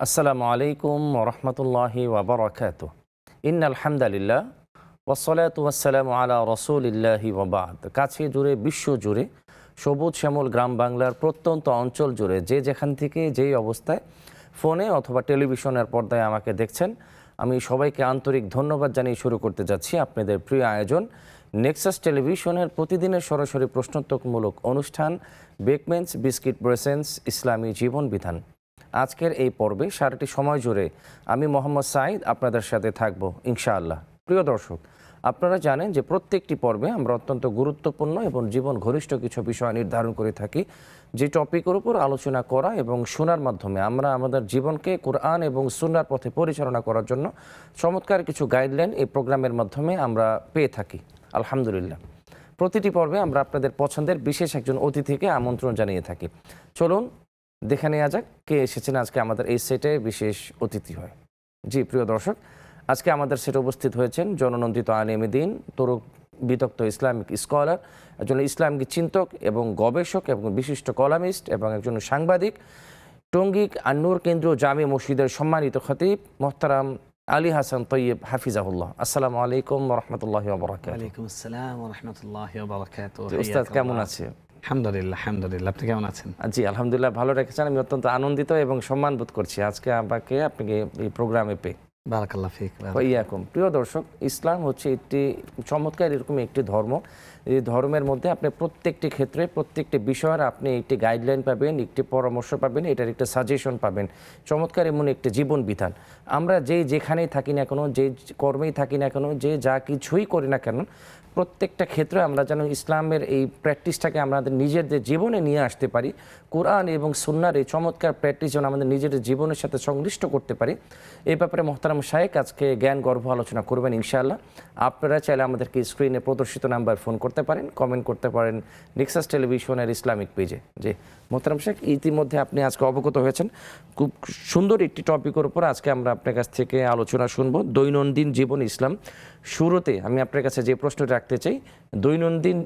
আসসালামু আলাইকুম ওরহমতুল্লাহি ওবরাকাতুহ। ইন্নাল হামদালিল্লাহ ওয়াসসালাতু ওয়াসসালামু আলা রাসূলিল্লাহি ওয়া বা'দ। কাছে জুড়ে বিশ্ব জুড়ে সবুজ শ্যামল গ্রাম বাংলার প্রত্যন্ত অঞ্চল জুড়ে যে যেখান থেকে যেই অবস্থায় ফোনে অথবা টেলিভিশনের পর্দায় আমাকে দেখছেন, আমি সবাইকে আন্তরিক ধন্যবাদ জানিয়ে শুরু করতে যাচ্ছি আপনাদের প্রিয় আয়োজন নেক্সাস টেলিভিশনের প্রতিদিনের সরাসরি প্রশ্নোত্তরমূলক অনুষ্ঠান বেকমেন্স বিস্কিট ব্রেসেন্স ইসলামী জীবন বিধান। আজকের এই পর্বে সারাটি সময় জুড়ে আমি মোহাম্মদ সাঈদ আপনাদের সাথে থাকব ইনশাআল্লাহ। প্রিয় দর্শক, আপনারা জানেন যে প্রত্যেকটি পর্বে আমরা অত্যন্ত গুরুত্বপূর্ণ এবং জীবন ঘনিষ্ঠ কিছু বিষয় নির্ধারণ করে থাকি, যে টপিকের উপর আলোচনা করা এবং শোনার মাধ্যমে আমরা আমাদের জীবনকে কোরআন এবং সুন্নাহর পথে পরিচালনা করার জন্য চমৎকার কিছু গাইডলাইন এই প্রোগ্রামের মাধ্যমে আমরা পেয়ে থাকি আলহামদুলিল্লাহ। প্রতিটি পর্বে আমরা আপনাদের পছন্দের বিশেষ একজন অতিথিকে আমন্ত্রণ জানিয়ে থাকি। চলুন দেখে নেওয়া যাক কে এসেছেন আজকে আমাদের এই সেটে বিশেষ অতিথি হয়। জি প্রিয় দর্শক, আজকে আমাদের সেটে উপস্থিত হয়েছেন জননন্দিত আলেমে দ্বীন, তরুক বিতক্ত ইসলামিক স্কলার, একজন ইসলামিক চিন্তক এবং গবেষক এবং বিশিষ্ট কলামিস্ট এবং একজন সাংবাদিক, টঙ্গী আন-নূর কেন্দ্রীয় জামে মসজিদের সম্মানিত খতিব মোহতারাম আলী হাসান তৈয়ব হাফিজাহুল্লাহ। আসসালামু আলাইকুম ওয়া রাহমাতুল্লাহি ওয়া বারাকাতুহু। ওয়া আলাইকুম আসসালাম ওয়া রাহমাতুল্লাহি ওয়া বারাকাতুহু। উস্তাদ কেমন আছেন? আলহামদুলিল্লাহ, আপনি কেমন আছেন? জি আলহামদুলিল্লাহ, ভালো রেখেছেন। আমি অত্যন্ত আনন্দিত এবং সম্মান বোধ করছি আজকে আপনাকে এই প্রোগ্রামে পেয়ে। বারাকাল্লাহ ফিক। ইয়াকুম। প্রিয় দর্শক, ইসলাম হচ্ছে একটি চমৎকার এরকম একটি ধর্ম, এই ধর্মের মধ্যে আপনি প্রত্যেকটি ক্ষেত্রে প্রত্যেকটি বিষয়ের আপনি একটি গাইডলাইন পাবেন, একটি পরামর্শ পাবেন, এটার একটা সাজেশন পাবেন। চমৎকার এমন একটি জীবন বিধান। আমরা যেখানেই থাকি না কেন, যে কর্মেই থাকি না কেন, যে যা কিছুই করি না কেন, প্রত্যেকটা ক্ষেত্রে আমরা যেন ইসলামের এই প্র্যাকটিসটাকে আমাদের নিজেদের জীবনে নিয়ে আসতে পারি। কোরআন এবং সুন্নাহর এই চমৎকার প্র্যাকটিস যেন আমাদের নিজেদের জীবনের সাথে সংশ্লিষ্ট করতে পারি, এই ব্যাপারে মোহতারাম শায়েখ আজকে জ্ঞান গর্ভ আলোচনা করবেন ইনশাআল্লাহ। আপনারা চাইলে আমাদেরকে স্ক্রিনে প্রদর্শিত নাম্বার ফোন করতে পারেন, কমেন্ট করতে পারেন নেক্সাস টেলিভিশনের ইসলামিক পেজে। যে মোহতারাম শায়েখ, ইতিমধ্যে আপনি আজকে অবগত হয়েছেন খুব সুন্দর একটি টপিকের উপর আজকে আমরা আপনার কাছ থেকে আলোচনা শুনবো, দৈনন্দিন জীবন ইসলাম। শুরুতে আমি আপনার কাছে যে প্রশ্নটা রাখতে চাই, দৈনন্দিন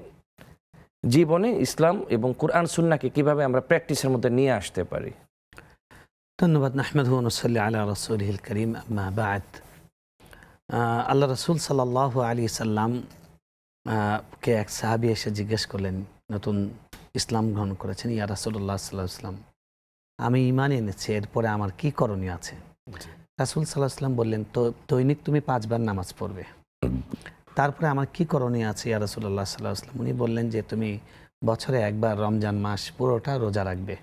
জীবনে ইসলাম এবং কোরআন সুন্নাহকে কিভাবে আমরা প্র্যাকটিসের মধ্যে নিয়ে আসতে পারি? ধন্যবাদ। নাহমাদুহু ওয়া নুসাল্লি আলা রাসূলিহিল কারীম, আম্মা বা'দ। আল্লাহ রাসূল সাল্লাল্লাহু আলাইহি সাল্লাম কে এক সাহাবী এসে জিজ্ঞেস করলেন, নতুন ইসলাম গ্রহণ করেছেন, ইয়া রাসূলুল্লাহ সাল্লাল্লাহু আলাইহি ওয়াসাল্লাম, আমি ঈমান এনেছি, এরপরে আমার কি করণীয় আছে? রাসূল সাল্লাল্লাহু আলাইহি ওয়াসাল্লাম বললেন, তো দৈনিক তুমি 5 বার নামাজ পড়বে। তারপরে আমার কি করণীয় আছে ইয়া রাসূলুল্লাহ সাল্লাল্লাহু আলাইহি ওয়াসাল্লাম? উনি বললেন যে তুমি বছরে একবার রমজান মাস পুরোটা রোজা রাখবে।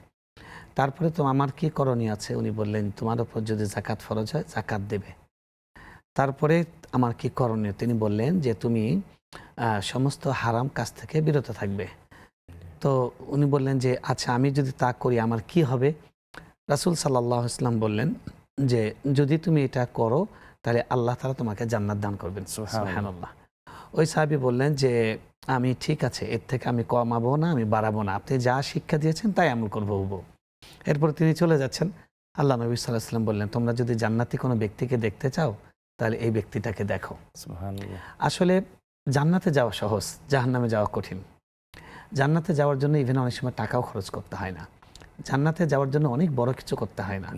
তারপরে তো আমার কি করণীয় আছে? উনি বললেন, তোমার উপর যদি যাকাত ফরজ হয় যাকাত দেবে। তারপরে আমার কি করণীয়? তিনি বললেন যে তুমি সমস্ত হারাম কাজ থেকে বিরত থাকবে। তো উনি বললেন যে আচ্ছা, আমি যদি তা করি আমার কি হবে? রাসূল সাল্লাল্লাহু আলাইহি ওয়াসাল্লাম বললেন যে যদি তুমি এটা করো তাহলে আল্লাহ তাআলা তোমাকে জান্নাত দান করবেন। সুবহানাল্লাহ। ওই সাহাবী বললেন যে আমি ঠিক আছে, এর থেকে আমি কমাবো না, আমি বাড়াবো না, আপনি যা শিক্ষা দিয়েছেন তাই আমল করবো। এরপর তিনি চলে যাচ্ছেন। আল্লাহ নবী সাল্লাল্লাহু আলাইহি ওয়াসাল্লাম বললেন, তোমরা যদি জান্নাতি কোনো ব্যক্তিকে দেখতে চাও তাহলে এই ব্যক্তিটাকে দেখো। সুবহানাল্লাহ। আসলে জান্নাতে যাওয়া সহজ, জাহান্নামে যাওয়া কঠিন। জান্নাতে যাওয়ার জন্য ইভেন অনেক সময় টাকাও খরচ করতে হয় না, জান্নাতে যাওয়ার জন্য অনেক বড় কিছু করতে হয় না।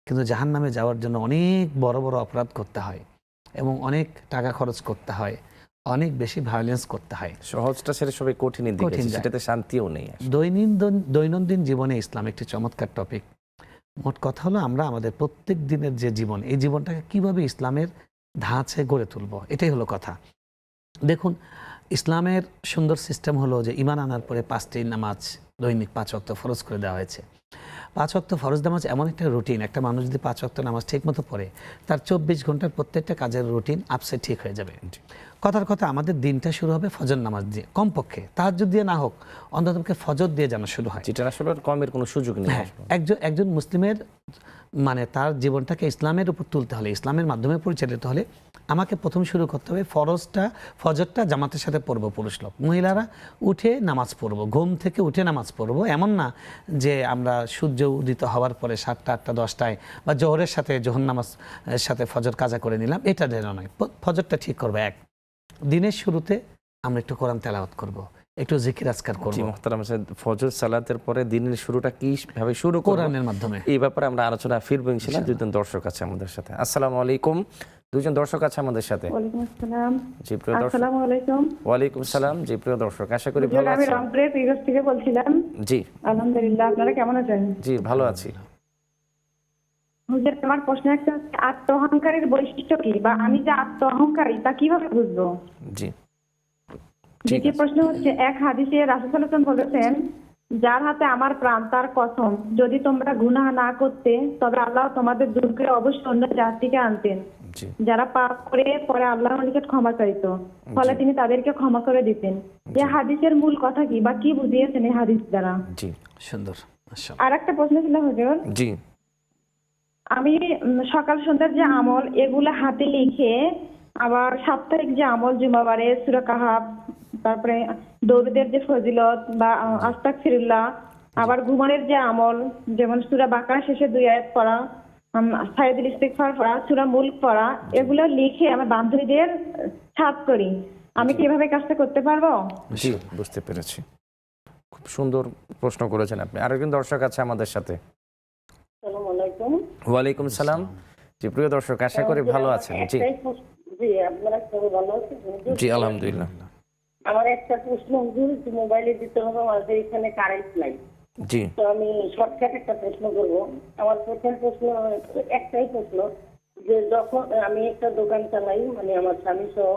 কিন্তু জাহান্নামে যাওয়ার জন্য অনেক বড় বড় অপরাধ করতে হয় এবং অনেক টাকা খরচ করতে হয়, অনেক বেশি ভায়োলেন্স করতে হয়। সহজটা ছেড়ে সবাই কঠিনের দিকে, সেটাতে শান্তিও নেই। দৈনন্দিন জীবনে ইসলাম একটি চমৎকার টপিক। মোট কথা হলো আমরা আমাদের প্রত্যেক দিনের যে জীবন, এই জীবনটাকে কিভাবে ইসলামের ধাঁচে গড়ে তুলব, এটাই হলো কথা। দেখুন, ইসলামের সুন্দর সিস্টেম হলো যে ঈমান আনার পরে 5টি নামাজ দৈনিক 5 ওয়াক্ত ফরজ করে দেওয়া হয়েছে। 5 ওয়াক্ত ফরজ নামাজ এমন একটা রুটিন, একটা মানুষ যদি 5 ওয়াক্ত নামাজ ঠিক মতো পড়ে, তার 24 ঘন্টার প্রত্যেকটা কাজের রুটিন আপসে ঠিক হয়ে যাবে। কথার কথা, আমাদের দিনটা শুরু হবে ফজর নামাজ দিয়ে, কমপক্ষে তাহাজ্জুদ দিয়ে না হোক, অন্ততপক্ষে ফজর দিয়ে যেন শুরু হয়, যেটা আসলে কমের কোনো সুযোগ নেই। একজন মুসলিমের মানে তার জীবনটাকে ইসলামের উপর তুলতে হলে, ইসলামের মাধ্যমে পরিচালিত হলে আমাকে প্রথম শুরু করতে হবে ফজরটা জামাতের সাথে পড়বো। পুরুষ লোক, মহিলারা উঠে নামাজ পড়বো, ঘুম থেকে উঠে নামাজ পড়বো। এমন না যে আমরা সূর্য উদিত হওয়ার পরে 7টা 8টা 10টায় বা জোহরের সাথে জোহর নামাজ সাথে ফজর কাজা করে নিলাম, এটা যেন নয়। ফজরটা ঠিক করবো। দিনের শুরুতে আমরা একটু কোরআন তেলাওয়াত করব, একটু জিকির আজকার করব জি মুহতারাম সাহেব, ফজর সালাতের পরে দিনের শুরুটা কিভাবে শুরু করব কোরআনের মাধ্যমে। এই ব্যাপারে আমরা আলোচনা ফিরবো ইনশাআল্লাহ। দুজন দর্শক আছে আমাদের সাথে। আসসালামু আলাইকুম। দুজন দর্শক আছে আমাদের সাথে। ওয়ালাইকুম আসসালাম। জি প্রিয় দর্শক। আসসালামু আলাইকুম। ওয়ালাইকুম সালাম। জি প্রিয় দর্শক, আশা করি হুজুর, ভালো আমি আছেন। রংপুরের পিরোজ থেকে বলছিলাম। জি আলহামদুলিল্লাহ, আপনারা কেমন আছেন? জি ভালো আছি। হুজুর, আমার প্রশ্ন একটা হচ্ছে, আত্ম অহংকারের বৈশিষ্ট্য কি, বা আমি যে আত্ম অহংকারী তা কিভাবে বুঝবো? জি ঠিক দ্বিতীয় আছে। প্রশ্ন হচ্ছে, এক হাদিসে রাসূল সাল্লাল্লাহু আলাইহি ওয়াসাল্লাম বলেছেন, যার হাতে আমার প্রাণ তার কসম, যদি তোমরা গুনাহ না করতে তবে আল্লাহ তোমাদের দূর করে অবশ্যই অন্য জাতিকে আনতেন, জি যারা পাপ করে পরে আল্লাহর নিকট ক্ষমা চাইত, ফলে তিনি তাদেরকে ক্ষমা করে দিতেন। এই হাদিসের মূল কথা কি, বা কি বুঝিয়েছেন এই হাদিস দ্বারা? জি সুন্দর, মাশাআল্লাহ। আর একটা প্রশ্ন ছিল হুজুর, জি আমি সকাল সন্ধ্যার যে আমল এগুলা হাতে লিখে, আবার সাপ্তাহিক যে আমল জুমাবারে সূরা কাহাফ, তারপরে দরুদের যে ফজিলত বা আস্তাগফিরুল্লাহ, আবার ঘুমানোর যে আমল যেমন সূরা বাকারা শেষে 2 আয়াত পড়া, সাইয়্যিদুল ইস্তিগফার পড়া, সূরা মুলক পড়া, এগুলো লিখে আমার বান্ধবীদের ছাপ করি। আমি কি এভাবে কাজটা করতে পারবো? জি বুঝতে পেরেছি। খুব সুন্দর প্রশ্ন করেছেন আপনি। আরেকজন দর্শক আছে আমাদের সাথে। আসসালামু আলাইকুম। ওয়ালাইকুম সালাম। জি প্রিয় দর্শক, আশা করি ভালো আছেন। জি জি, আপনারা সবাই ভালো আছেন? জি আলহামদুলিল্লাহ। আমার একটা প্রশ্ন হুজুর, যে মোবাইলে দিতে হবে, আমাদের এখানে কারেন্ট নাই। জি তো আমি শর্টকাট একটা প্রশ্ন করব। আমার প্রথম প্রশ্ন, একটাই প্রশ্ন, যে যখন আমি একটা দোকান চালাই, মানে আমার স্বামী সহ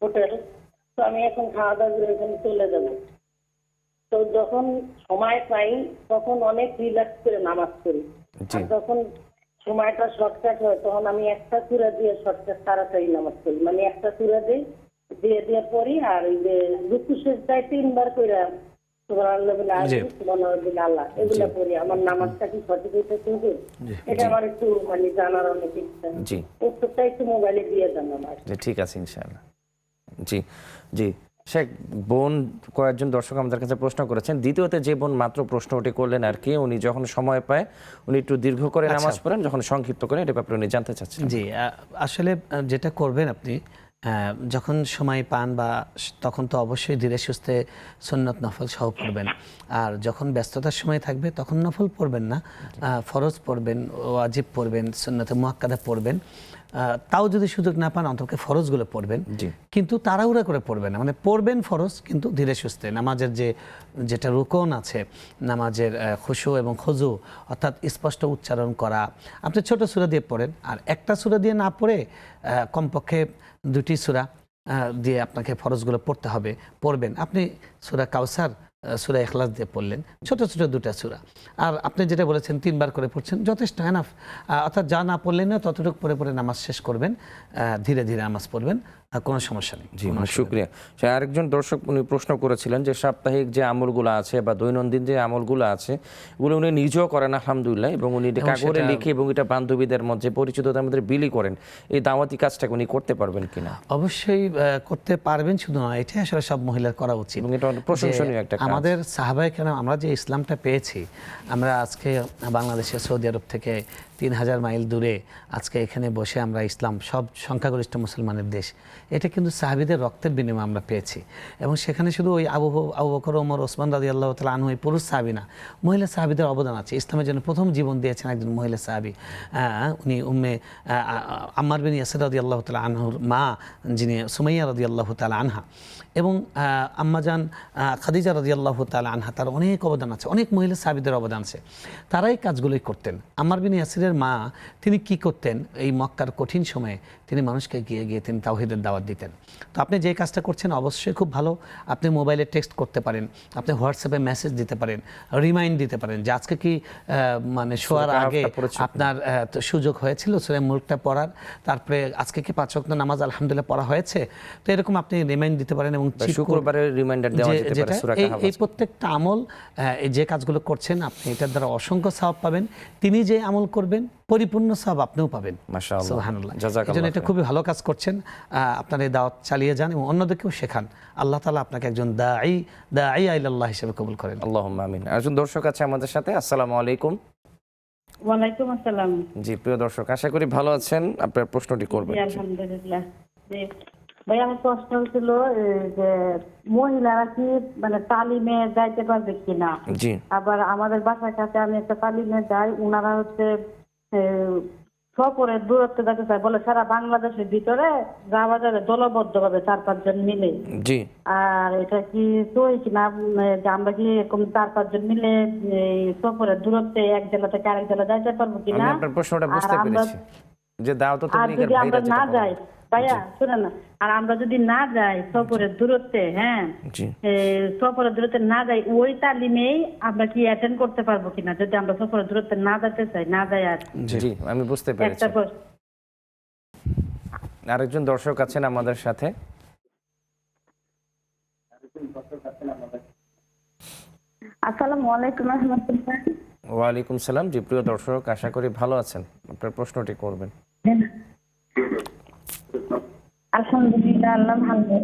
হোটেল, তো আমি এখন খাওয়া দাওয়া করে এখানে চলে যাব। তো যখন সময় পাই তখন অনেক রিল্যাক্স করে নামাজ পড়ি। জি আর যখন সময়টা শর্টকাট হয় তখন আমি একটা সূরা দিয়ে শর্টকাট তাড়াতাড়ি নামাজ পড়ি, মানে একটা সূরা দিয়ে পড়ি, আর ওই যে রুকু সেজদায় 3 বার কইরা সুবহানাল্লাহ বিল জি। আযীম সুবহানাল্লাহ বিল আলা এগুলা পড়ি। আমার নামাজটা কি সঠিক হইতেছে হুজুর? এটা আমার একটু মানে জানার অনেক ইচ্ছা। জি উত্তরটা একটু মোবাইলে দিয়ে দেন আমার। জি ঠিক আছে ইনশাআল্লাহ। জি জি শেখ, বোন কয়েকজন দর্শক আমাদের কাছে প্রশ্ন করেছেন। দ্বিতীয়তে যে বোন মাত্র প্রশ্নটি করলেন আর কি, উনি যখন সময় পায় উনি একটু দীর্ঘ করে নামাজ পড়েন, যখন সংক্ষিপ্ত করেন, এটা ব্যাপারে উনি জানতে চাচ্ছেন। জি আসলে যেটা করবেন আপনি, যখন সময় পান বা তখন তো অবশ্যই ধীরে সুস্থে সুন্নত নফল সহ পড়বেন। আর যখন ব্যস্ততার সময় থাকবে তখন নফল পড়বেন না, ফরজ পড়বেন, ওয়াজিব পড়বেন, সুন্নতে মুআক্কাদা পড়বেন। তাও যদি সুযোগ না পান অন্তত ফরজগুলো পড়বেন, জি কিন্তু তাড়াহুড়া করে পড়বেন না। মানে পড়বেন ফরজ, কিন্তু ধীরে সুস্থে। নামাজের যেটা রুকন আছে, নামাজের খুশু এবং খুজু, অর্থাৎ স্পষ্ট উচ্চারণ করা, আপনি ছোট সূরা দিয়ে পড়েন। আর একটা সূরা দিয়ে না পড়ে কমপক্ষে 2টি সূরা দিয়ে আপনাকে ফরজগুলো পড়তে হবে, পড়বেন। আপনি সূরা কাউসার, সূরা ইখলাস দিয়ে পড়লেন, ছোট ছোট 2টা সূরা। আর আপনি যেটা বলেছেন 3 বার করে পড়ছেন, যথেষ্ট এনাফ। অর্থাৎ যা না পড়লেন না ততটুকু পরে পরে নামাজ শেষ করবেন, ধীরে ধীরে নামাজ পড়বেন, কোনো সমস্যা নেই। জি শুক্রিয়া। সে আরেকজন দর্শক উনি প্রশ্ন করেছিলেন যে সাপ্তাহিক যে আমলগুলো আছে বা দৈনন্দিন যে আমলগুলো আছে, এগুলো উনি নিজেও করেন আলহামদুলিল্লাহ, এবং উনি এটা কাগজে লিখে এবং এটা বান্ধবীদের মধ্যে পরিচিতদের মধ্যে বিলি করেন। এই দাওয়াতি কাজটাকে উনি করতে পারবেন কিনা? অবশ্যই করতে পারবেন, শুধু নয়, এটাই আসলে সব মহিলার করা উচিত। এবং এটা অনেক প্রশংসনীয় একটা কাজ। আমাদের সাহাবায়ে কেরাম, আমরা যে ইসলামটা পেয়েছি, আমরা আজকে বাংলাদেশে সৌদি আরব থেকে 3000 মাইল দূরে আজকে এখানে বসে আমরা ইসলাম, সব সংখ্যাগরিষ্ঠ মুসলমানের দেশ, এটা কিন্তু সাহাবীদের রক্তের বিনিময়ে আমরা পেয়েছি। এবং সেখানে শুধু ওই আবু বকর, ওমর, ওসমান রাদিয়াল্লাহু তাআলা আনহু, এই পুরুষ সাহাবী না, মহিলা সাহাবীদের অবদান আছে। ইসলামের জন্য প্রথম জীবন দিয়েছেন একজন মহিলা সাহাবী, উনি উম্মে আম্মার বিন ইয়াসির রাদিয়াল্লাহু তাআলা আনহুর মা, যিনি সুমাইয়া রাদিয়াল্লাহু তাআলা আনহা, এবং আম্মাজান খাদিজা রাদিয়াল্লাহু তাআলা আনহা, তার অনেক অবদান আছে, অনেক মহিলা সাহাবীদের অবদান আছে। তারাই কাজগুলোই করতেন। আম্মার বিন ইয়াসিরের মা, তিনি কি করতেন? এই মক্কার কঠিন সময়ে তিনি মানুষকে গিয়ে গিয়ে তিনি তাওহীদের দাওয়াত দিতেন। তো আপনি যে কাজটা করছেন অবশ্যই খুব ভালো। আপনি মোবাইলে টেক্সট করতে পারেন, আপনি হোয়াটসঅ্যাপে মেসেজ দিতে পারেন, রিমাইন্ড দিতে পারেন যে আজকে কি মানে শোয়ার আগে আপনার সুযোগ হয়েছিল সূরা মুলকটা পড়ার, তারপরে আজকে কি 5 ওয়াক্ত নামাজ আলহামদুলিল্লাহ পড়া হয়েছে। তো এরকম আপনি রিমাইন্ড দিতে পারেন, এবং শুক্রবারে রিমাইন্ডার দেওয়া যেতে পারে সূরা কাহাফ। এই প্রত্যেকটা আমল, এই যে কাজগুলো করছেন আপনি, এটার দ্বারা অসংখ্য সওয়াব পাবেন। তিনি যে আমল করবেন পরিপূর্ণ সওয়াব আপনিও পাবেন। মাশাআল্লাহ, সুবহানাল্লাহ। জাযাকাল্লাহ এজন্য এটা খুবই ভালো কাজ করছেন। আপনার এই দাওয়াত চালিয়ে যান এবং অন্যদেরকেও শেখান। আল্লাহ তাআলা আপনাকে একজন দাঈ ইলাল্লাহ হিসেবে কবুল করেন। আল্লাহুম্মা আমিন। একজন দর্শক আছে আমাদের সাথে। আসসালামু আলাইকুম। ওয়ালাইকুম আসসালাম। জি প্রিয় দর্শক, আশা করি ভালো আছেন। আপনার প্রশ্নটি করবেন। জি আলহামদুলিল্লাহ। জি ভাই আমার প্রশ্ন ছিল যে মহিলারা কি মানে তালিমে যাইতে পারবে কিনা? জি আবার আমাদের বাসার কাছে আমি একটা তালিমে যাই, ওনারা হচ্ছে সপরের দূরত্বে যাতে চায়, বলে সারা বাংলাদেশের ভিতরে যাওয়া যাবে দলবদ্ধ ভাবে 4-5 জন মিলে। জি আর এটা কি সই কিনা যে আমরা কি এরকম 4-5 জন মিলে সপরের দূরত্বে এক জেলা থেকে আরেক জেলা যাইতে পারবো আমি কিনা? আপনার প্রশ্নটা আর বুঝতে আমরা পেরেছি যে দাওয়াত আর তাবলীগের যদি আমরা ভাইরা যেটা না বলেন। যাই ভাইয়া শুনে না, আর আমরা যদি না যাই সফরের দূরত্বে, হ্যাঁ জি সফরের দূরত্বে না যাই, ওই তালিমেই আমরা কি অ্যাটেন্ড করতে পারবো কিনা যদি আমরা সফরের দূরত্বে না যেতে চাই, না যাই? আর জি আমি বুঝতে পেরেছি। একটা প্রশ্ন। আরেকজন দর্শক আছেন আমাদের সাথে। আসসালামু আলাইকুম রহমতুল্লাহ। ওয়ালাইকুম সালাম। জি প্রিয় দর্শক, আশা করি ভালো আছেন। আপনার প্রশ্নটি করবেন। আলহামদুলিল্লাহ, আল্লাহ ভালো।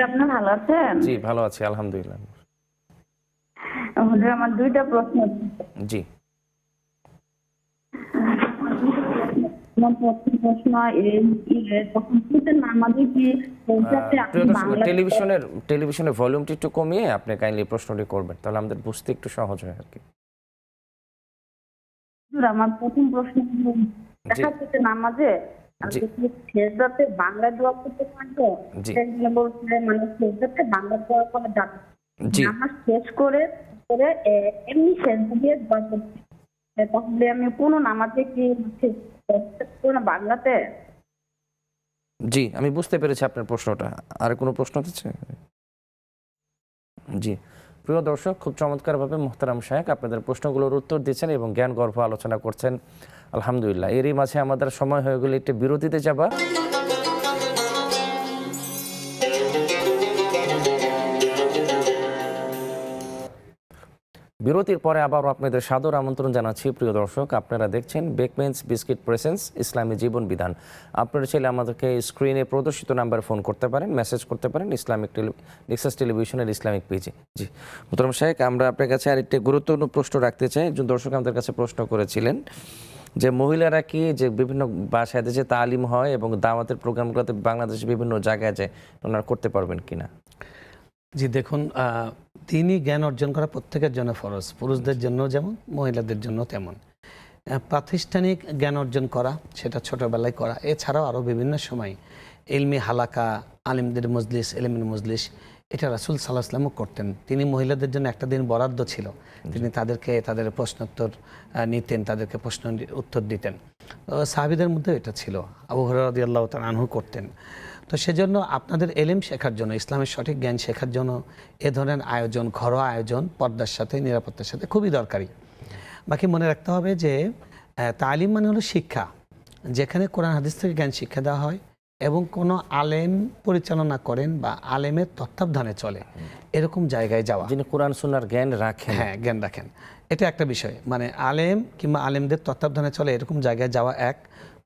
আপনি ভালো আছেন? জি ভালো আছি আলহামদুলিল্লাহ। হুজুর, আমার দুইটা প্রশ্ন। জি আমার প্রথম প্রশ্ন তখন নামাজে কি প্রিয় দর্শক, টেলিভিশনের ভলিউমটি একটু কমিয়ে আপনি কাইন্ডলি প্রশ্নটি করবেন, তাহলে আমাদের বুঝতে একটু সহজ হয় আর কি। আমার প্রথম প্রশ্ন হলো, দেখা যাচ্ছে নামাজে জি সেজদাতে বাংলা দোয়া করতে পারতো, জি সেগুলো বলছে মানে সেজদাতে বাংলা দোয়া করা যাবে। জি নামাজ শেষ করে করে এমনি সেজদা দিয়ে দোয়া করতে, তাহলে আমি কোনো নামাজে কি কোনো বাংলাতে? জি আমি বুঝতে পেরেছি আপনার প্রশ্নটা। আর কোনো প্রশ্ন আছে? জি প্রিয় দর্শক, খুব চমৎকারভাবে মোহতারাম শায়েখ আপনাদের প্রশ্নগুলোর উত্তর দিচ্ছেন এবং জ্ঞান গর্ভ আলোচনা করছেন আলহামদুলিল্লাহ। এরই মাঝে আমাদের সময় হয়ে গেলে একটু বিরতিতে যাবা। বিরতির পরে আবারও আপনাদের সাদর আমন্ত্রণ জানাচ্ছি প্রিয় দর্শক। আপনারা দেখছেন বেকমেন্স বিস্কিট প্রেসেন্স ইসলামী জীবন বিধান। আপনারা চাইলে আমাদেরকে স্ক্রিনে প্রদর্শিত নাম্বারে ফোন করতে পারেন, মেসেজ করতে পারেন নেক্সাস টেলিভিশনের ইসলামিক পেজে। জি মোহতারাম শায়েখ, আমরা আপনার কাছে আরেকটি গুরুত্বপূর্ণ প্রশ্ন রাখতে চাই। একজন দর্শক আমাদের কাছে প্রশ্ন করেছিলেন যে মহিলারা কি যে বিভিন্ন বাসায় যে তালিম হয় এবং দাওয়াতের প্রোগ্রামগুলোতে বাংলাদেশের বিভিন্ন জায়গায় যায়, ওনারা করতে পারবেন কিনা? জি দেখুন, দিনই জ্ঞান অর্জন করা প্রত্যেকের জন্য ফরজ, পুরুষদের জন্য যেমন মহিলাদের জন্য তেমন। প্রাতিষ্ঠানিক জ্ঞান অর্জন করা, সেটা ছোটোবেলায় করা, এছাড়াও আরও বিভিন্ন সময় ইলমি হালাকা, আলিমদের মজলিস, এলেমের মজলিস, এটা রাসূল সাল্লাল্লাহু আলাইহি ওয়াসাল্লামও করতেন। তিনি মহিলাদের জন্য একটা দিন বরাদ্দ ছিল, তিনি তাদেরকে তাদের প্রশ্নোত্তর নিতেন, তাদেরকে প্রশ্ন উত্তর দিতেন। সাহাবীদের মধ্যে এটা ছিল, আবু হুরায়রা রাদিয়াল্লাহু তাআলা আনহু করতেন। তো সেজন্য আপনাদের এলেম শেখার জন্য, ইসলামের সঠিক জ্ঞান শেখার জন্য এ ধরনের আয়োজন, ঘরোয়া আয়োজন পর্দার সাথে, নিরাপত্তার সাথে খুবই দরকারি। বাকি মনে রাখতে হবে যে তালিম মানে হলো শিক্ষা, যেখানে কোরআন হাদিস থেকে জ্ঞান শিক্ষা দেওয়া হয় এবং কোনো আলেম পরিচালনা করেন বা আলেমের তত্ত্বাবধানে চলে, এরকম জায়গায় যাওয়া, যিনি কোরআন সুন্নাহর জ্ঞান রাখেন। হ্যাঁ জ্ঞান রাখেন, এটা একটা বিষয়। মানে আলেম কিংবা আলেমদের তত্ত্বাবধানে চলে এরকম জায়গায় যাওয়া এক।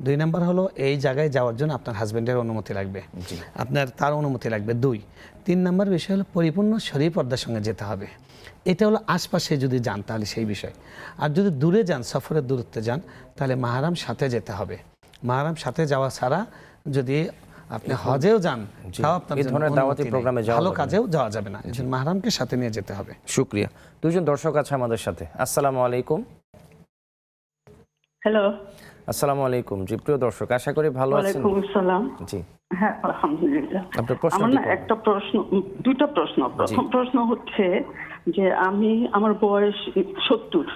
2 নম্বর হলো এই জায়গায় যাওয়ার জন্য আপনার হাজব্যান্ডের অনুমতি লাগবে, আপনার তার অনুমতি লাগবে 2। 3 নম্বর বিষয় হলো পরিপূর্ণ শরীর পর্দার সঙ্গে যেতে হবে। এটা হলো আশপাশে যদি যান তাহলে সেই বিষয়। আর যদি দূরে যান, সফরের দূরত্বে যান, তাহলে মাহরাম সাথে যেতে হবে। মাহরাম সাথে যাওয়া ছাড়া যদি আপনি হজেও যান, তাও আপনার এই ধরনের দাওয়াতি প্রোগ্রামে যাওয়া ভালো যাবে না। কাজেও যাওয়া যাবে না, এজন্য মাহরামকে সাথে নিয়ে যেতে হবে। শুকরিয়া। দুজন দর্শক আছে আমাদের সাথে। আসসালামু আলাইকুম। হ্যালো। আসসালামু আলাইকুম। জি প্রিয় দর্শক, আশা করি ভালো আছেন। ওয়ালাইকুম আসসালাম। জি হ্যাঁ আলহামদুলিল্লাহ। আপনার প্রশ্ন আমার না একটা প্রশ্ন, দুটো প্রশ্ন। প্রথম প্রশ্ন হচ্ছে যে আমার বয়স 70।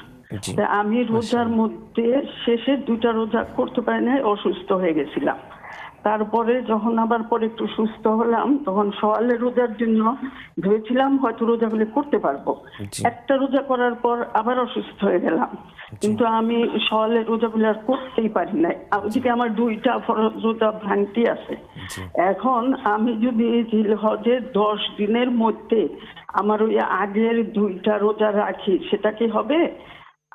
জি আমি রোজার মধ্যে শেষের 2টা রোজা করতে পারি না, অসুস্থ হয়ে গেছিলাম। তারপরে যখন আবার পরে একটু সুস্থ হলাম, তখন সওয়ালের রোজার জন্য ভেবেছিলাম হয়তো রোজাগুলি করতে পারবো। একটা রোজা করার পর আবার অসুস্থ হয়ে গেলাম, কিন্তু আমি সওয়ালের রোজাগুলি আর করতেই পারি নাই। ওদিকে আমার 2টা ফরজ রোজা ভাঙতি আছে। এখন আমি যদি জিলহজের 10 দিনের মধ্যে আমার ওই আগের 2টা রোজা রাখি, সেটা কি হবে?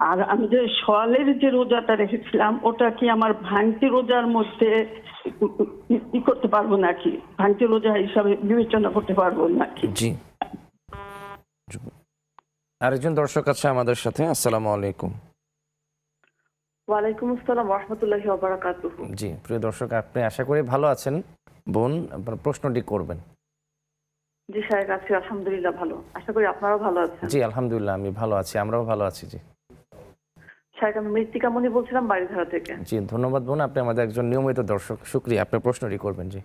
আর আমি যে সওয়ালের যে রোজাটা রেখেছিলাম, ওটা কি আমার ভাঙতি রোজার মধ্যে ই করতে পারবো নাকি, ভাঙতি রোজা হিসাবে বিবেচনা করতে পারবো নাকি? জি আরেকজন দর্শক আছে আমাদের সাথে। আসসালামু আলাইকুম। ওয়ালাইকুম আসসালাম ওয়া রাহমাতুল্লাহি ওয়া বারাকাতুহু। জি প্রিয় দর্শক, আপনি আশা করি ভালো আছেন। বোন, আপনার প্রশ্নটি করবেন। জি শায়েখ, আছি আলহামদুলিল্লাহ ভালো। আশা করি আপনারাও ভালো আছেন। জি আলহামদুলিল্লাহ, আমি ভালো আছি, আমরাও ভালো আছি। জি শায়েখ, আমি মৃত্তিকা মনি বলছিলাম বাড়িধারা থেকে। জি ধন্যবাদ বোন, আপনি আমাদের একজন নিয়মিত দর্শক, শুক্রিয়া। আপনার প্রশ্নটি করবেন। জি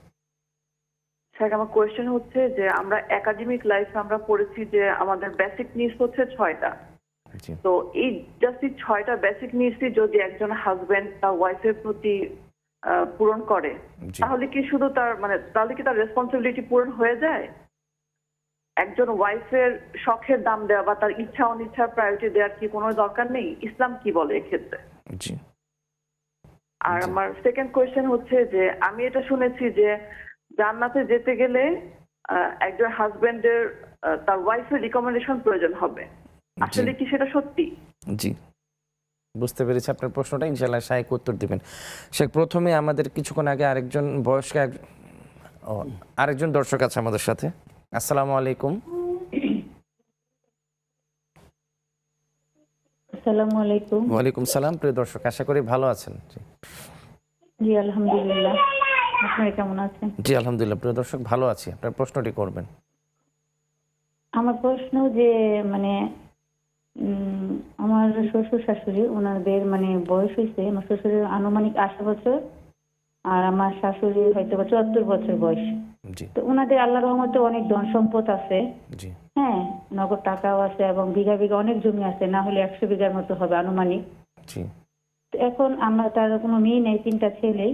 শায়েখ, আমার কোয়েশ্চেন হচ্ছে যে আমরা একাডেমিক লাইফে আমরা পড়েছি যে আমাদের বেসিক নিডস হচ্ছে 6টা। জি তো এই জাস্ট 6টা বেসিক নিডসই যদি একজন হাজবেন্ড তার ওয়াইফের প্রতি পূরণ করে, জি তাহলে কি শুধু তাহলে কি তার রেসপন্সিবিলিটি পূরণ হয়ে যায়? একজন ওয়াইফের শখের দাম দেওয়া বা তার ইচ্ছা অনিচ্ছার প্রায়োরিটি দেওয়ার কি কোনো দরকার নেই? ইসলাম কি বলে এক্ষেত্রে? জি আর আমার সেকেন্ড কোয়েশ্চেন হচ্ছে যে আমি এটা শুনেছি যে জান্নাতে যেতে গেলে একজন হাজবেন্ডের তার ওয়াইফের রিকমেন্ডেশন প্রয়োজন হবে। আসলে কি সেটা সত্যি? জি বুঝতে পেরেছি আপনার প্রশ্নটা, ইনশাআল্লাহ শায়েখ উত্তর দিবেন। শেখ, প্রথমে আমাদের কিছুক্ষণ আগে আরেকজন বয়স্ক আরেকজন দর্শক আছে আমাদের সাথে। আসসালামু আলাইকুম। আসসালামু আলাইকুম। ওয়ালাইকুম সালাম। প্রিয় দর্শক, আশা করি ভালো আছেন। জি জি আলহামদুলিল্লাহ, আপনারা কেমন আছেন? জি আলহামদুলিল্লাহ, প্রিয় দর্শক ভালো আছি। আপনার প্রশ্নটি করবেন। আমার প্রশ্ন যে মানে আমার শ্বশুর শাশুড়ি, ওনাদের মানে বয়স হয়েছে, আমার শ্বশুরের আনুমানিক 80 বছর আর আমার শাশুড়ির হয়তো 74 বছর বয়স। জি তো ওনাদের আল্লাহর রহমতে অনেক ধন সম্পদ আছে, জি হ্যাঁ, নগদ টাকাও আছে এবং বিঘা বিঘা অনেক জমি আছে, না হলে 100 বিঘার মতো হবে আনুমানিক। জি তো এখন আমরা, তার কোনো মেয়ে নেই, 3টা ছেলেই।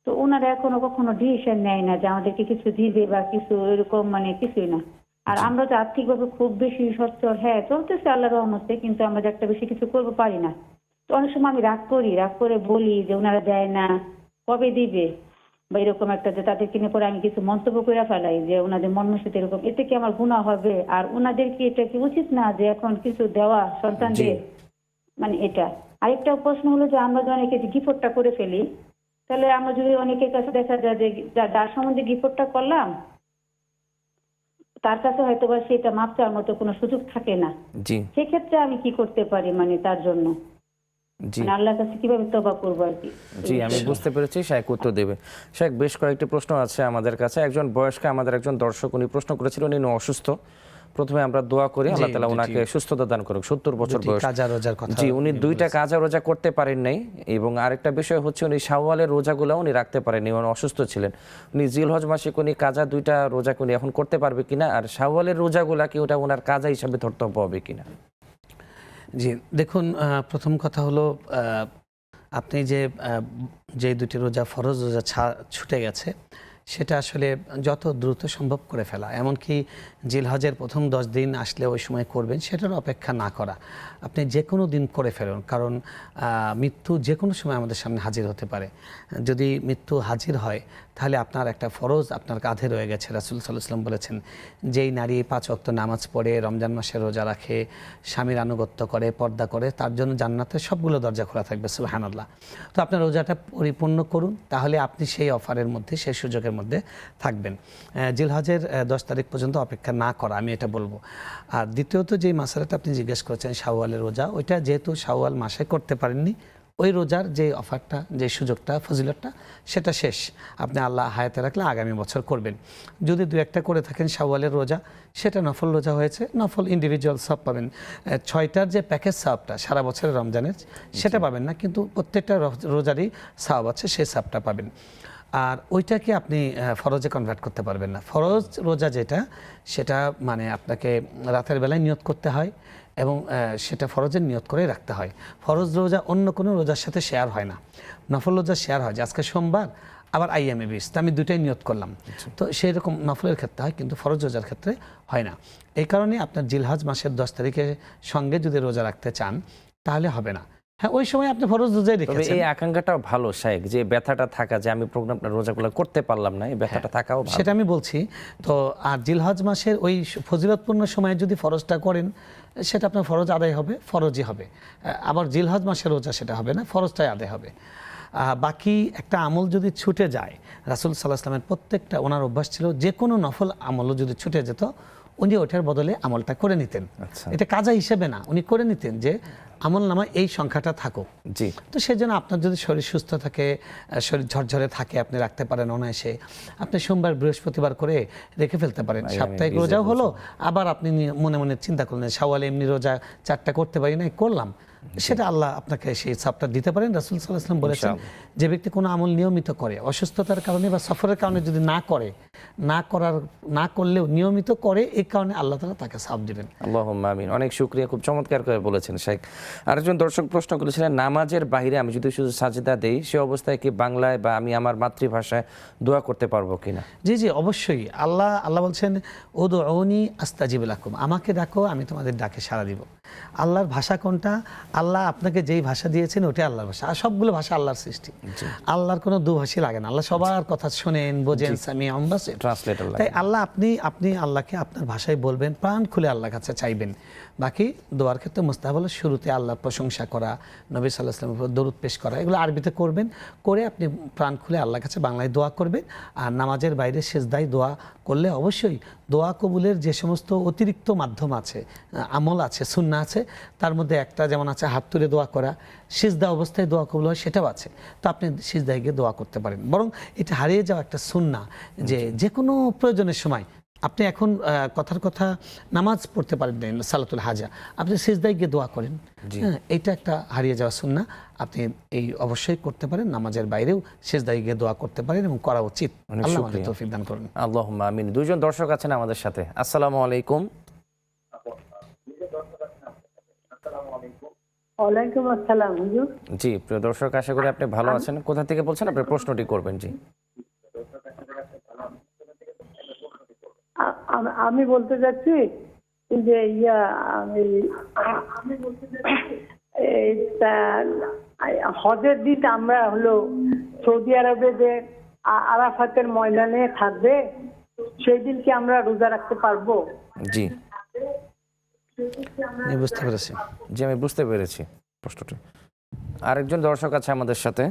তো ওনারা এখনো কখনো ডিসিশন নেয় না যে আমাদেরকে কিছু দিবে বা কিছু, এরকম মানে কিছুই না। আর আমরা তো আর্থিকভাবে খুব বেশি সচ্ছল, হ্যাঁ চলতেছে আল্লাহর রহমতে, কিন্তু আমরা যে একটা বেশি কিছু করতে পারি না। তো অনেক সময় আমি রাগ করে বলি যে ওনারা দেয় না, কবে দিবে, বা এরকম একটা, যে তাদেরকে নিয়ে পরে আমি কিছু মন্তব্য করে ফেলাই যে ওনাদের মন মানসিকতা এরকম, এতে কি আমার গুনাহ হবে? আর ওনাদের কি এটা কি উচিত না যে এখন কিছু দেওয়া সন্তানদের? মানে এটা। আরেকটা প্রশ্ন হলো যে আমরা যে অনেকে যে গিফটটা করে ফেলি, তাহলে আমরা যদি অনেকের কাছে দেখা যায় যে যার সম্বন্ধে গিফটটা করলাম তার কাছে হয়তো বা সেটা মাপ চাওয়ার মতো কোনো সুযোগ থাকে না, জি সেক্ষেত্রে আমি কি করতে পারি মানে তার জন্য, জি মানে আল্লাহর কাছে কিভাবে তওবা করবো আর কি? জি আমি বুঝতে পেরেছি। শায়েখ উত্তর দেবে। শায়েখ, বেশ কয়েকটি প্রশ্ন আছে আমাদের কাছে। একজন বয়স্ক আমাদের একজন দর্শক, উনি প্রশ্ন করেছিলেন, উনি অসুস্থ। প্রথমে আমরা দোয়া করি আল্লাহ তাআলা ওনাকে সুস্থতা দান করুক। 70 বছর বয়স। কাজা রোজার কথা জি, উনি 2টা কাজা রোজা করতে পারেন নাই, এবং আরেকটা বিষয় হচ্ছে উনি শাওয়ালের রোজাগুলো উনি রাখতে পারেননি, উনি অসুস্থ ছিলেন। উনি জিলহজ মাসে উনি কাজা 2টা রোজা উনি এখন করতে পারবে কিনা, আর শাওয়ালের রোজাগুলা কি ওটা ওনার কাজা হিসাবে ধর্তব্য হবে কিনা? জি দেখুন, প্রথম কথা হলো আপনি যে 2টি রোজা, ফরজ রোজা ছুটে গেছে, সেটা আসলে যত দ্রুত সম্ভব করে ফেলা, এমনকি জিলহজের প্রথম 10 দিন আসলে ওই সময় করবেন, সেটার অপেক্ষা না করা। আপনি যে কোনো দিন করে ফেলুন, কারণ মৃত্যু যে কোনো সময় আমাদের সামনে হাজির হতে পারে। যদি মৃত্যু হাজির হয় তাহলে আপনার একটা ফরজ আপনার কাঁধে রয়ে গেছে। রাসূল সাল্লাল্লাহু আলাইহি ওয়াসাল্লাম বলেছেন, যেই নারী 5 ওয়াক্ত নামাজ পড়ে, রমজান মাসে রোজা রাখে, স্বামীর আনুগত্য করে, পর্দা করে, তার জন্য জান্নাতের সবগুলো দরজা খোলা থাকবে। সুবহানাল্লাহ। তো আপনার রোজাটা পরিপূর্ণ করুন, তাহলে আপনি সেই অফারের মধ্যে, সেই সুযোগের মধ্যে থাকবেন। জিলহজের 10 তারিখ পর্যন্ত অপেক্ষা না করা, আমি এটা বলবো। আর দ্বিতীয়ত যে মাসালাটা আপনি জিজ্ঞেস করেছেন শাওয়ালের রোজা, ওইটা যেহেতু শাওয়াল মাসে করতে পারেননি, ওই রোজার যে অফারটা, যে সুযোগটা, ফজিলতটা, সেটা শেষ। আপনি আল্লাহ হায়াতে রাখলে আগামী বছর করবেন। যদি 2-1টা করে থাকেন শাওয়ালের রোজা, সেটা নফল রোজা হয়েছে, নফল ইন্ডিভিজুয়াল সব পাবেন। 6টার যে প্যাকেজ সাবটা সারা বছরের রমজানের, সেটা পাবেন না, কিন্তু প্রত্যেকটা রোজারই সাব আছে, সেই সাবটা পাবেন। আর ওইটাকে আপনি ফরজে কনভার্ট করতে পারবেন না। ফরজ রোজা যেটা, সেটা মানে আপনাকে রাতের বেলায় নিয়ত করতে হয়, এবং সেটা ফরজের নিয়ত করে রাখতে হয়। ফরজ রোজা অন্য কোনো রোজার সাথে শেয়ার হয় না। নফল রোজা শেয়ার হয়, যে আজকে সোমবার, আবার আইয়ামে বিশ, তো আমি 2টাই নিয়ত করলাম। তো সেই রকম নফলের ক্ষেত্রে হয়, কিন্তু ফরজ রোজার ক্ষেত্রে হয় না। এই কারণে আপনার জিলহজ মাসের 10 তারিখের সঙ্গে যদি রোজা রাখতে চান, তাহলে হবে না। হ্যাঁ, ওই সময় আপনি ফরজ রোজাই রেখেছেন। এই আকাঙ্ক্ষাটাও ভালো শায়েখ, যে ব্যথাটা থাকা, যে আমি প্রোগ্রামটা রোজাগুলো করতে পারলাম না, এই ব্যথাটা থাকাও ভালো। সেটা আমি বলছি। তো আর জিলহজ মাসের ওই ফজিলতপূর্ণ সময়ে যদি ফরজটা করেন, সেটা আপনার ফরজ আদায় হবে, ফরজই হবে। আবার জিলহজ মাসের রোজা সেটা হবে না, ফরজটাই আদায় হবে। বাকি একটা আমল যদি ছুটে যায়, রাসূল সাল্লাল্লাহু আলাইহি ওয়াসাল্লামের প্রত্যেকটা, ওনার অভ্যাস ছিল যে কোনো নফল আমলও যদি ছুটে যেত, উনি ওটার বদলে আমলটা করে নিতেন। আচ্ছা। এটা কাজা হিসেবে না, উনি করে নিতেন যে আমল নামা এই সংখ্যাটা থাকুক। জি। তো সেজন্য আপনার যদি শরীর সুস্থ থাকে, শরীর ঝরঝরে থাকে, আপনি রাখতে পারেন অনায়াসে। আপনি সোমবার বৃহস্পতিবার করে রেখে ফেলতে পারেন, ভাই, আমি সাপ্তাহিক বুঝে রোজাও হলো। আবার আপনি মনে মনে চিন্তা করলেন শাওয়ালে এমনি রোজা 4টা করতে পারি নাই, করলাম, সেটা আল্লাহ আপনাকে সেই সাপটা দিতে পারেন। রাসূল সাল্লাল্লাহু আলাইহি ওয়াসাল্লাম বলেছেন যে ব্যক্তি কোনো আমল নিয়মিত করে, অসুস্থতার কারণে বা সফরের কারণে যদি না করলেও নিয়মিত করে, এই কারণে আল্লাহ তাআলা তাকে সাপ দিবেন। আল্লাহুম্মা আমিন। অনেক শুকরিয়া, খুব চমৎকার করে বলেছেন শেখ। আরেকজন দর্শক প্রশ্ন করেছিলেন, নামাজের বাইরে আমি যদি শুধু সাজদা দেই, সে অবস্থায় কি বাংলায় বা আমি আমার মাতৃভাষায় দোয়া করতে পারবো কিনা? জি জি, অবশ্যই। আল্লাহ বলছেন উদউনি আস্তাজিব লাকুম, আমাকে ডাকো আমি তোমাদের ডাকে সাড়া দিব। আল্লাহর ভাষা কোনটা? আল্লাহ আপনাকে যেই ভাষা দিয়েছেন ওটাই আল্লাহর ভাষা, আর সবগুলো ভাষা আল্লাহর সৃষ্টি। আল্লাহর কোনো দুভাষী লাগে না, আল্লাহ সবার কথা শোনেন, বোঝেন, সামিউন বাসির। ট্রান্সলেটর তাই আপনি আল্লাহকে আপনার ভাষায় বলবেন, প্রাণ খুলে আল্লাহর কাছে চাইবেন। বাকি দোয়ার ক্ষেত্রে মুস্তাহাব হলো শুরুতে আল্লাহর প্রশংসা করা, নবী সাল্লাল্লাহু আলাইহি ওয়াসাল্লামের উপর দরুদ পেশ করা, এগুলো আরবিতে করবেন, করে আপনি প্রাণ খুলে আল্লাহর কাছে বাংলায় দোয়া করবেন। আর নামাজের বাইরে সেজদায় দোয়া করলে অবশ্যই দোয়া কবুলের যে সমস্ত অতিরিক্ত মাধ্যম আছে, আমল আছে, সুন্নাহ আছে, তার মধ্যে একটা যেমন আছে হাত তুলে দোয়া করা, সিজদা অবস্থায় দোয়া কবুল হয়, সেটাও আছে। তো আপনি সিজদায় গিয়ে দোয়া করতে পারেন। বরং এটা হারিয়ে যাওয়া একটা সুন্নাহ যে কোনো প্রয়োজনের সময় আপনি এখন কথার কথা নামাজ পড়তে পারেন না, সালাতুল হাজা, আপনি সিজদায় গিয়ে দোয়া করেন। হ্যাঁ, এটা একটা হারিয়ে যাওয়া সুন্নাহ, আপনি এই অবশ্যই করতে পারেন। নামাজের বাইরেও সিজদায় গিয়ে দোয়া করতে পারেন এবং করা উচিত। আল্লাহ আমাদের তৌফিক দান করুন। আল্লাহুম্মা আমিন। দুইজন দর্শক আছেন আমাদের সাথে। আসসালামু আলাইকুম। ওয়ালাইকুম আসসালাম হুজুর। জি, প্রিয় দর্শক, আশা করি আপনি ভালো আছেন। কোথা থেকে বলছেন? আপনার প্রশ্নটি করবেন। জি। আমি বলতে চাচ্ছি যে হজের দিন আমরা হলো সৌদি আরবে যে আরাফাতের ময়দানে থাকবে, সেই দিন কি আমরা রোজা রাখতে পারবো? জি বুঝতে পেরেছি। জি, আমি বুঝতে পেরেছি প্রশ্নটি। আরেকজন দর্শক আছে আমাদের সাথে।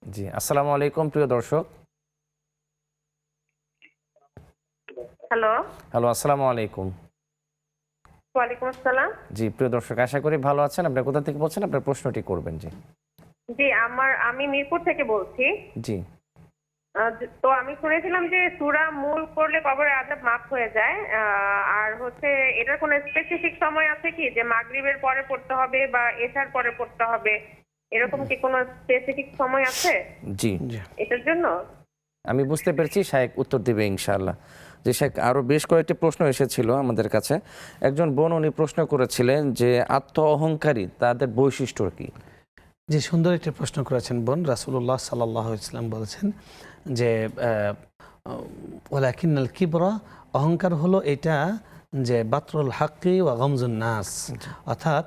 জি, আসসালামু আলাইকুম প্রিয় দর্শক। হ্যালো, আসসালামু আলাইকুম। ওয়ালাইকুম আসসালাম। জি, প্রিয় দর্শক, আশা করি ভালো আছেন। আপনি কোথা থেকে বলছেন? আপনার প্রশ্নটি করবেন। জি জি, আমি মিরপুর থেকে বলছি। জি। তো আমি শুনেছিলাম যে সূরা মূল করলে কবরের আযাব মাফ হয়ে যায়, আর হচ্ছে এটার কোনো স্পেসিফিক সময় আছে কি, যে মাগরিবের পরে পড়তে হবে বা এশার পরে পড়তে হবে, এরকম কি কোনো স্পেসিফিক সময় আছে জি, এটার জন্য? আমি বুঝতে পেরেছি। শায়েখ উত্তর দিবে ইনশাআল্লাহ। যে শায়েখ, আরও বেশ কয়েকটি প্রশ্ন এসেছিল আমাদের কাছে। একজন বোন উনি প্রশ্ন করেছিলেন যে আত্ম অহংকারী তাদের বৈশিষ্ট্য কি? যে সুন্দর একটি প্রশ্ন করেছেন বোন। রাসূলুল্লাহ সাল্লাল্লাহু আলাইহি ওয়াসাল্লাম বলেছেন যে ওয়ালাকিন্নাল কিবরা, অহংকার হলো এটা যে বাতরুল হাক্কি ওয়া গামজুন নাস, অর্থাৎ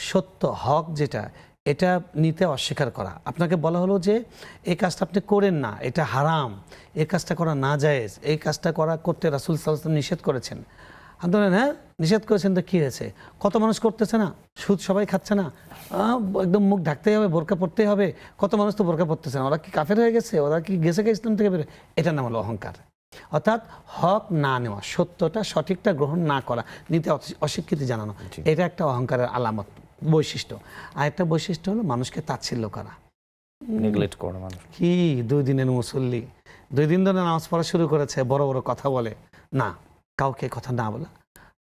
সত্য হক যেটা, এটা নিতে অস্বীকার করা। আপনাকে বলা হলো যে এই কাজটা আপনি করেন না, এটা হারাম, এই কাজটা করা না জায়েজ, এই কাজটা করতে রাসূল সাল্লাল্লাহু আলাইহি ওয়াসাল্লাম নিষেধ করেছেন। আপনি বলেন হ্যাঁ নিষেধ করেছেন তো কী হয়েছে, কত মানুষ করতেছে না, সুদ সবাই খাচ্ছে না, একদম মুখ ঢাকতেই হবে, বোরকা পড়তেই হবে, কত মানুষ তো বোরকা পড়তেছে না, ওরা কি কাফের হয়ে গেছে, ওরা কি গেছে কে ইসলাম থেকে বেরোয়? এটার নাম হলো অহংকার। অর্থাৎ হক না নেওয়া, সত্যটা সঠিকটা গ্রহণ না করা, নিতে অস্বীকৃতি জানানো, এটা একটা অহংকারের আলামত, বৈশিষ্ট্য। আর একটা বৈশিষ্ট্য হলো মানুষকে তাচ্ছিল্য করা, নেগলেক্ট করা। মানুষ কি 2 দিনের মুসল্লি, 2 দিন ধরে নামাজ পড়া শুরু করেছে, বড় বড় কথা বলে না, কাউকে কথা না বলা।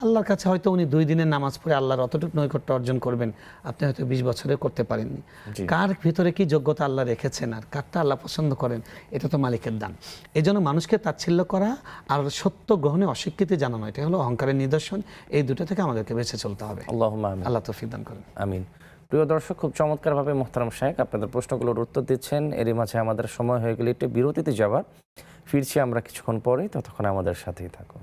আল্লাহর কাছে হয়তো উনি 2 দিনের নামাজ পড়ে আল্লাহর অতটুকু নৈকট্য অর্জন করবেন, আপনি হয়তো 20 বছরে করতে পারেননি। কার ভিতরে কি যোগ্যতা আল্লাহ রেখেছেন আর কারটা আল্লাহ পছন্দ করেন, এটা তো মালিকের দান। এই জন্য মানুষকে তাচ্ছিল্য করা আর সত্য গ্রহণে অস্বীকৃতি জানানো, এটা হলো অহংকারের নিদর্শন। এই দুটো থেকে আমাদেরকে বেঁচে চলতে হবে। আল্লাহুম্মা আমিন। আল্লাহ তৌফিক দান করেন। আমিন। প্রিয় দর্শক, খুব চমৎকারভাবে মোহতারাম শায়েখ আপনাদের প্রশ্নগুলোর উত্তর দিচ্ছেন। এরই মাঝে আমাদের সময় হয়ে গেলে একটু বিরতিতে যাবার, ফিরছি আমরা কিছুক্ষণ পরে, ততক্ষণ আমাদের সাথেই থাকুন।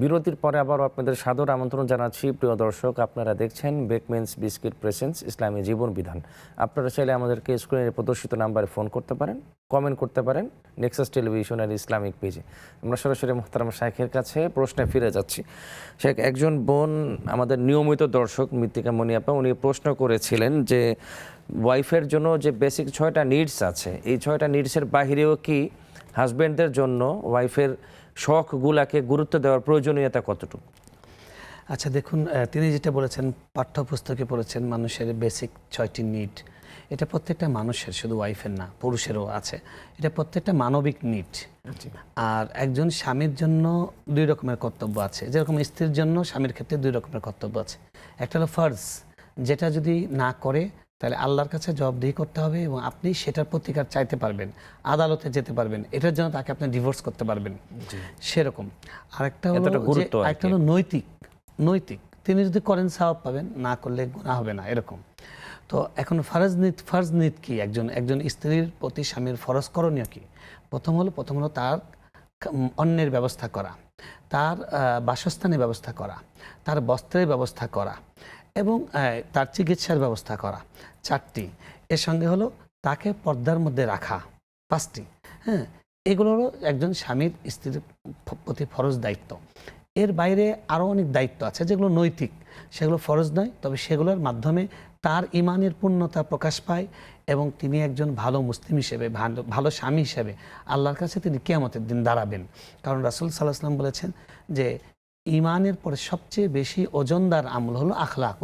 বিরতি বিরতির পরে আবারও আপনাদের সাদর আমন্ত্রণ জানাচ্ছি। প্রিয় দর্শক, আপনারা দেখছেন বেকমেন্স বিস্কিট প্রেজেন্স ইসলামী জীবন বিধান। আপনারা চাইলে আমাদেরকে স্ক্রিনে প্রদর্শিত নাম্বারে ফোন করতে পারেন, কমেন্ট করতে পারেন নেক্সাস টেলিভিশনের ইসলামিক পেজে। আমরা সরাসরি মোহতারাম শাইখের কাছে প্রশ্নে ফিরে যাচ্ছি। শেখ, একজন বোন আমাদের নিয়মিত দর্শক মৃত্তিকা মনিয়াপা, উনি প্রশ্ন করেছিলেন যে ওয়াইফের জন্য যে বেসিক 6টা নিডস আছে, এই 6টা নিডসের বাহিরেও কি হাজব্যান্ডদের জন্য ওয়াইফের শখগুলাকে গুরুত্ব দেওয়ার প্রয়োজনীয়তা কতটুকু? আচ্ছা দেখুন, তিনি যেটা বলেছেন পাঠ্যপুস্তকে পড়েছেন মানুষের বেসিক 6টি নিড, এটা প্রত্যেকটা মানুষের, শুধু ওয়াইফের না, পুরুষেরও আছে। এটা প্রত্যেকটা মানবিক নিড। আর একজন স্বামীর জন্য 2 রকমের কর্তব্য আছে, যেরকম স্ত্রীর জন্য স্বামীর ক্ষেত্রে 2 রকমের কর্তব্য আছে। একটা হলো ফার্জ, যেটা যদি না করে তাহলে আল্লাহর কাছে জবাবদিহি করতে হবে এবং আপনি সেটার প্রতিকার চাইতে পারবেন, আদালতে যেতে পারবেন, এটার জন্য তাকে আপনি ডিভোর্স করতে পারবেন, সেরকম। আরেকটা হলো একটা হলো নৈতিক, তিনি যদি করেন সওয়াব পাবেন, না করলে গুনাহ হবে না, এরকম। তো এখন ফার্জ নিদ কি, একজন স্ত্রীর প্রতি স্বামীর ফরজ করণীয় কি? প্রথম হলো তার অন্যের ব্যবস্থা করা, তার বাসস্থানের ব্যবস্থা করা, তার বস্ত্রের ব্যবস্থা করা এবং তার চিকিৎসার ব্যবস্থা করা, 4টি। এর সঙ্গে হলো তাকে পর্দার মধ্যে রাখা, 5টি। হ্যাঁ, এগুলো হলো একজন স্বামীর স্ত্রীর প্রতি ফরজ দায়িত্ব। এর বাইরে আরও অনেক দায়িত্ব আছে যেগুলো নৈতিক, সেগুলো ফরজ নয়, তবে সেগুলোর মাধ্যমে তার ইমানের পূর্ণতা প্রকাশ পায় এবং তিনি একজন ভালো মুসলিম হিসেবে, ভালো স্বামী হিসেবে আল্লাহর কাছে তিনি কিয়ামতের দিন দাঁড়াবেন। কারণ রাসূল সাল্লাল্লাহু আলাইহি ওয়াসাল্লাম বলেছেন যে ইমানের পরে সবচেয়ে বেশি ওজনদার আমল হলো আখলাক,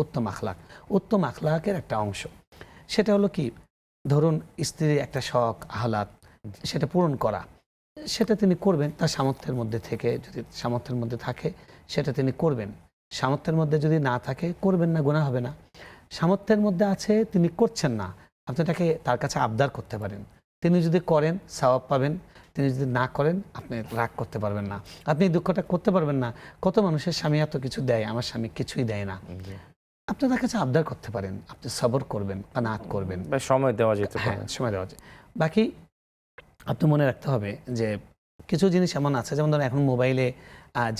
উত্তম আখলাকের একটা অংশ। সেটা হলো কি, ধরুন স্ত্রীর একটা শখ আহ্লাদ, সেটা পূরণ করা, সেটা তিনি করবেন তার সামর্থ্যের মধ্যে থেকে। যদি সামর্থ্যের মধ্যে থাকে সেটা তিনি করবেন, সামর্থ্যের মধ্যে যদি না থাকে করবেন না, গুনাহ হবে না। সামর্থ্যের মধ্যে আছে, তিনি করছেন না, আপনি তাকে তার কাছে আবদার করতে পারেন। তিনি যদি করেন সওয়াব পাবেন, তিনি যদি না করেন আপনি রাগ করতে পারবেন না, আপনি এই দুঃখটা করতে পারবেন না। কত মানুষের স্বামী এত কিছু দেয়, আমার স্বামী কিছুই দেয় না, আপনি তার কাছে আবদার করতে পারেন, আপনি সবর করবেন, কানাত করবেন, সময় দেওয়া যেতে পারে। হ্যাঁ, সময় দেওয়া যায়। বাকি আপনি মনে রাখতে হবে যে কিছু জিনিস এমন আছে, যেমন ধরেন এখন মোবাইলে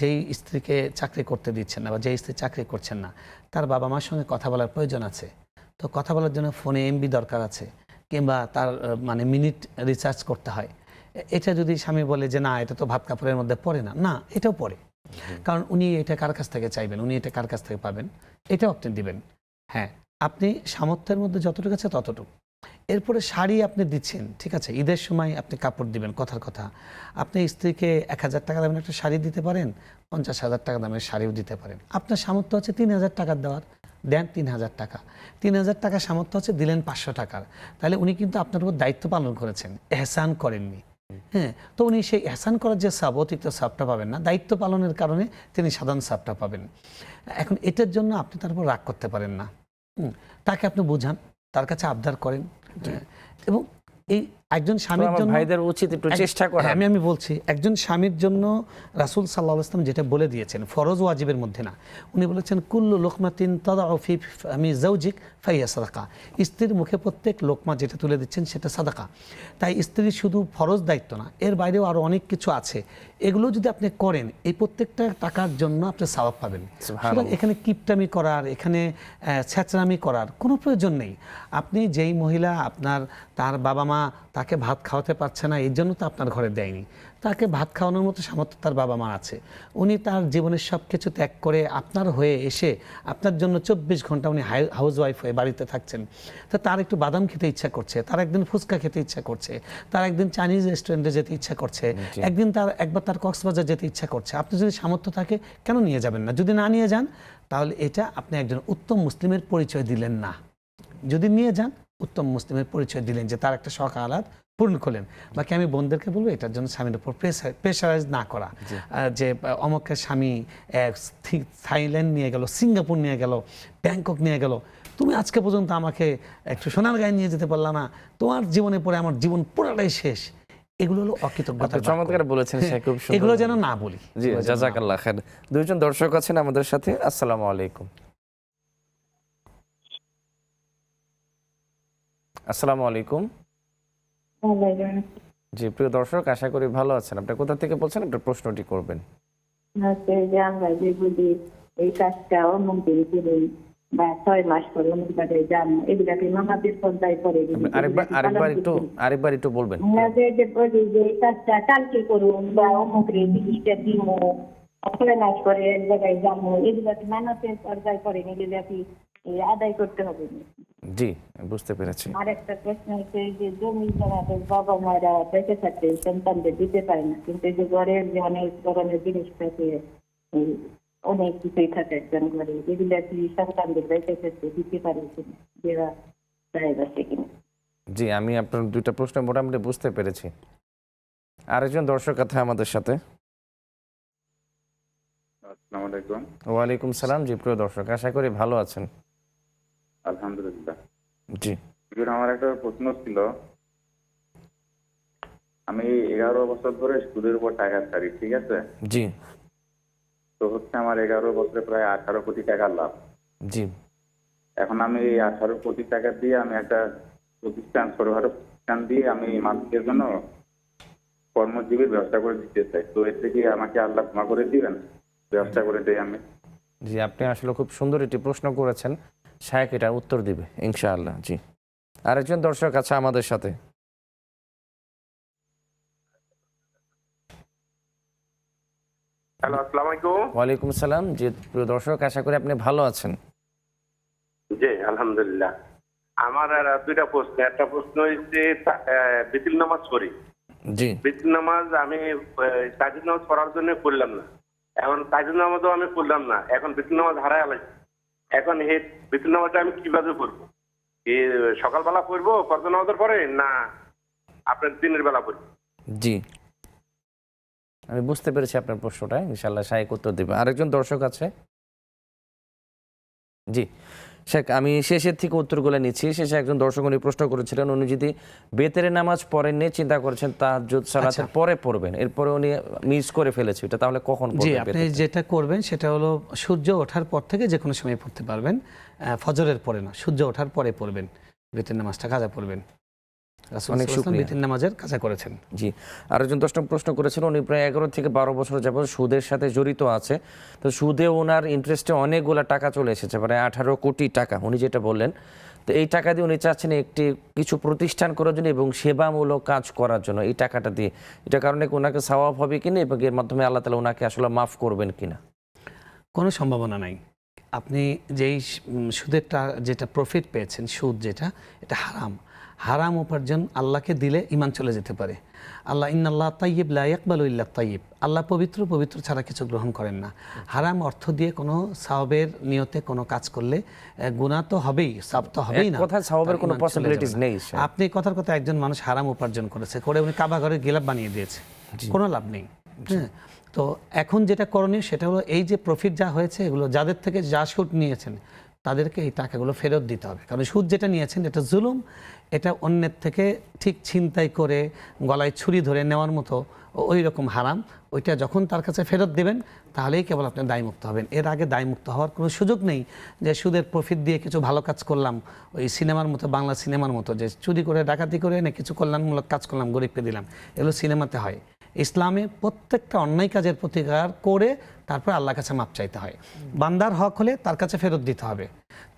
যেই স্ত্রীকে চাকরি করতে দিচ্ছেন না বা যেই স্ত্রী চাকরি করছেন না, তার বাবা মার সঙ্গে কথা বলার প্রয়োজন আছে। তো কথা বলার জন্য ফোনে এমবি দরকার আছে, কিংবা তার মানে মিনিট রিচার্জ করতে হয়। এটা যদি স্বামী বলে যে না, এটা তো ভাত কাপড়ের মধ্যে পড়ে না, না এটাও পড়ে, কারণ উনি এটা কার কাছ থেকে চাইবেন, উনি এটা কার কাছ থেকে পাবেন, এটাও আপনি দিবেন। হ্যাঁ, আপনি সামর্থ্যের মধ্যে যতটুকু আছে ততটুকু। এরপরে শাড়ি আপনি দিচ্ছেন, ঠিক আছে, ঈদের সময় আপনি কাপড় দিবেন, কথার কথা। আপনি স্ত্রীকে 1000 টাকা দামের একটা শাড়ি দিতে পারেন, 50,000 টাকা দামের শাড়িও দিতে পারেন। আপনার সামর্থ্য আছে 3000 টাকা দেওয়ার, দেন 3000 টাকা। 3000 টাকা সামর্থ্য আছে, দিলেন 500 টাকার। তাহলে উনি কিন্তু আপনার উপর দায়িত্ব পালন করেছেন, এহসান করেননি। হ্যাঁ, তো উনি সেই এহসান করার যে সাব, অতিরিক্ত সাবটা পাবেন না, দায়িত্ব পালনের কারণে তিনি সাধারণ সাবটা পাবেন। এখন এটার জন্য আপনি তার উপর রাগ করতে পারেন না, তাকে আপনি বুঝান, তার কাছে আবদার করেন। এবং এই একজন স্বামীর জন্য ভাইদের উচিত একটু চেষ্টা করা। আমি বলছি, একজন স্বামীর জন্য রাসূল সাল্লাল্লাহু আলাইহি ওয়াসাল্লাম যেটা বলে দিয়েছেন, ফরজ ওয়াজিবের মধ্যে না, উনি বলেছেন কুল্লু লুকমাতিন তাদাউ ফি ফামি যাওজিক ফাহিয়া সাদাকা। স্ত্রীর মুখে প্রত্যেক লোকমা যেটা তুলে দিচ্ছেন সেটা সাদাকা। তাই স্ত্রীর শুধু ফরজ দায়িত্ব না, এর বাইরেও আরো অনেক কিছু আছে, এগুলো যদি আপনি করেন এই প্রত্যেকটা টাকার জন্য আপনি সওয়াব পাবেন। সুতরাং এখানে কিপটামি করার, এখানে ছ্যাচরামি করার কোনো প্রয়োজন নেই। আপনি যেই মহিলা তার বাবা মা তাকে ভাত খাওয়াতে পারছে না, এই জন্য তো আপনার ঘরে দেয়নি, তাকে ভাত খাওয়ানোর মতো সামর্থ্য তার বাবা মা আছে। উনি তার জীবনের সব কিছু ত্যাগ করে আপনার হয়ে এসে আপনার জন্য 24 ঘন্টা উনি হাউস ওয়াইফ হয়ে বাড়িতে থাকছেন। তো তার একটু বাদাম খেতে ইচ্ছা করছে, তার একদিন ফুচকা খেতে ইচ্ছা করছে, তার একদিন চাইনিজ রেস্টুরেন্টে যেতে ইচ্ছা করছে, একবার তার কক্সবাজার যেতে ইচ্ছা করছে। আপনি যদি সামর্থ্য থাকে কেন নিয়ে যাবেন না? যদি না নিয়ে যান তাহলে এটা আপনি একজন উত্তম মুসলিমের পরিচয় দিলেন না। যদি নিয়ে যান, উত্তম মুসলিমের পরিচয় দিলেন, যে তার একটা শখ আহ্লাদ পূর্ণ করলেন। বাকি আমি বোনদেরকে বলবো এটার জন্য স্বামীর উপর প্রেশারাইজ না করা, যে অমকের স্বামী থাইল্যান্ড নিয়ে গেল, সিঙ্গাপুর নিয়ে গেল, ব্যাংকক নিয়ে গেল, তুমি আজকে পর্যন্ত আমাকে একটু সোনারগাঁয়ে নিয়ে যেতে পারলা না, তোমার জীবনে পরে আমার জীবন পুরোটাই শেষ। এগুলো হলো অকৃতজ্ঞতা। চমৎকার বলেছেন, এগুলো যেন না বলি। জি, জাযাকাল্লাহ খাইর। দুইজন দর্শক আছেন আমাদের সাথে। আসসালামু আলাইকুম। আসসালামু আলাইকুম। ওয়ালাইকুম। জি, প্রিয় দর্শক, আশা করি ভালো আছেন। আপনি কোথা থেকে বলছেন, আপনার প্রশ্নটি করবেন। হচ্ছে যে আমরা যে বলি এই কাজটা অমুক দিন করুন বা 6 মাস পরে অমুক জায়গায় যান, এগুলাকে নামাজের পর্যায়ে পড়ে আরেকবার একটু বলবেন। যে বলি যে এই কাজটা কালকে করুন বা অমুক রে জিনিসটা দিব, 6 মাস পরে এক জায়গায় যাবো, এগুলাকে নামাজের পর্যায়ে পড়ে এগুলাকে আদায় করতে হবে। জি, বুঝতে পেরেছি। আরেকটা প্রশ্ন হচ্ছে যে জমি জমাতে বাবা মায়েরা বেঁচে থাকতে সন্তানদের দিতে পারে না, কিন্তু এই যে ঘরের যে অনেক ধরনের জিনিস থাকে, অনেক কিছুই থাকে একজন ঘরে, এগুলা কি সন্তানদের বেঁচে থাকতে দিতে পারে কিনা, দেওয়া জায়েজ আছে কিনা? জি, আমি আপনার দুইটা প্রশ্ন মোটামুটি বুঝতে পেরেছি। আরেকজন দর্শক আছে আমাদের সাথে। আসসালামু আলাইকুম। ওয়ালাইকুম সালাম। জি প্রিয় দর্শক, আশা করি ভালো আছেন। আলহামদুলিল্লাহ। জি, আমার একটা প্রশ্ন ছিল, আমি 11 বছর ধরে সুদের উপর টাকা ছাড়ি, ঠিক আছে? জি, তো হচ্ছে আমার 11 বছরে প্রায় 18 কোটি টাকা লাভ। জি, এখন আমি এই 18 কোটি টাকা দিয়ে আমি একটা প্রতিষ্ঠান, ছোটখাটো প্রতিষ্ঠান দিয়ে আমি মানুষের জন্য কর্মজীবীর ব্যবস্থা করে দিতে চাই। তো এর থেকে আমাকে আল্লাহ ক্ষমা করে দিবেন, ব্যবস্থা করে দেই আমি। জি, আপনি আসলে খুব সুন্দর একটি প্রশ্ন করেছেন, শায়েখ এটা উত্তর দিবে ইনশাআল্লাহ। জি, আরেকজন দর্শক আছে আমাদের সাথে। হ্যালো, আসসালামু আলাইকুম। ওয়ালাইকুম সালাম। জি প্রিয় দর্শক, আশা করি আপনি ভালো আছেন। জি আলহামদুলিল্লাহ। আমার আর দুইটা প্রশ্ন। একটা প্রশ্ন হচ্ছে বিতিল নামাজ পড়ি। জি, বিতিল নামাজ আমি তাজিদ নামাজ পড়ার জন্য পড়লাম না, এখন তাজিদ নামাজও আমি পড়লাম না, এখন বিতিল নামাজ হারায় আলাইছি। এখন এই বিতিল নামাজটা আমি কিভাবে পড়বো? এই সকালবেলা পড়বো ফরজ নামাজের পরে, না আপনার দিনের বেলা পড়বো? জি, আমি বুঝতে পেরেছি আপনার প্রশ্নটা, ইনশাআল্লাহ শায়েখ উত্তর দেবে। আরেকজন দর্শক আছে। জি শেখ, আমি শেষের থেকে উত্তরগুলো নিচ্ছি। শেষে একজন দর্শক উনি প্রশ্ন করেছিলেন, উনি যদি বেতেরে নামাজ পড়েননি, চিন্তা করেছেন তাহাজ্জুদ সালাতের পরে পড়বেন, এরপরে উনি মিস করে ফেলেছে, এটা তাহলে কখন জি, পড়বেন? আপনি যেটা করবেন সেটা হলো সূর্য ওঠার পর থেকে যে কোনো সময় পড়তে পারবেন, ফজরের পরে না, সূর্য ওঠার পরে পড়বেন, বেতের নামাজটা কাজা পড়বেন। অনেক শুকরিয়া। বেতের নামাজের কাজা করেছেন। জি, আরেকজন দর্শক প্রশ্ন করেছেন, উনি প্রায় 11 থেকে 12 বছর যাবত সুদের সাথে জড়িত আছে। তো সুদে ওনার ইন্টারেস্টে অনেকগুলো টাকা চলে এসেছে, প্রায় 18 কোটি টাকা উনি যেটা বললেন। তো এই টাকা দিয়ে উনি চাচ্ছেন একটি কিছু প্রতিষ্ঠান করার জন্য এবং সেবামূলক কাজ করার জন্য এই টাকাটা দিয়ে, এটা কারণে ওনাকে সওয়াব হবে কিনা এবং এর মাধ্যমে আল্লাহ তাআলা ওনাকে আসলে মাফ করবেন কিনা? কোনো সম্ভাবনা নাই। আপনি যেই সুদের যেটা প্রফিট পেয়েছেন, সুদ যেটা, এটা হারাম। হারাম উপার্জন আল্লাহকে দিলে ইমান চলে যেতে পারে। আল্লাহ ইন্নাল্লাহ তাইয়্যিব লা ইয়াকবালু ইল্লা তাইয়্যিব, আল্লাহ পবিত্র, পবিত্র ছাড়া কিছু গ্রহণ করেন না। হারাম অর্থ দিয়ে কোনো সওয়াবের নিয়তে কোনো কাজ করলে গুনাহ তো হবেই, সওয়াব তো হবেই না, কথা সওয়াবের কোনো পসিবিলিটিস নেই। আপনি কথার কথা একজন মানুষ হারাম উপার্জন করেছে, করে উনি কাবা ঘরের গিলাফ বানিয়ে দিয়েছে, কোনো লাভ নেই। হ্যাঁ, তো এখন যেটা করণীয় সেটা হলো এই যে প্রফিট যা হয়েছে, এগুলো যাদের থেকে যা সুদ নিয়েছেন তাদেরকে এই টাকাগুলো ফেরত দিতে হবে। কারণ সুদ যেটা নিয়েছেন এটা জুলুম, এটা অন্যের থেকে ঠিক ছিনতাই করে গলায় ছুরি ধরে নেওয়ার মতো ওই রকম হারাম। ওইটা যখন তার কাছে ফেরত দেবেন তাহলেই কেবল আপনি দায়মুক্ত হবেন। এর আগে দায়মুক্ত হওয়ার কোনো সুযোগ নেই। যে সুদের প্রফিট দিয়ে কিছু ভালো কাজ করলাম, ওই সিনেমার মতো, বাংলা সিনেমার মতো, যে চুরি করে ডাকাতি করে এনে কিছু কল্যাণমূলক কাজ করলাম, গরিবকে দিলাম, এগুলো সিনেমাতে হয়। ইসলামে প্রত্যেকটা অন্যায় কাজের প্রতিকার করে তারপরে আল্লাহর কাছে মাপ চাইতে হয়। বান্দার হক হলে তার কাছে ফেরত দিতে হবে,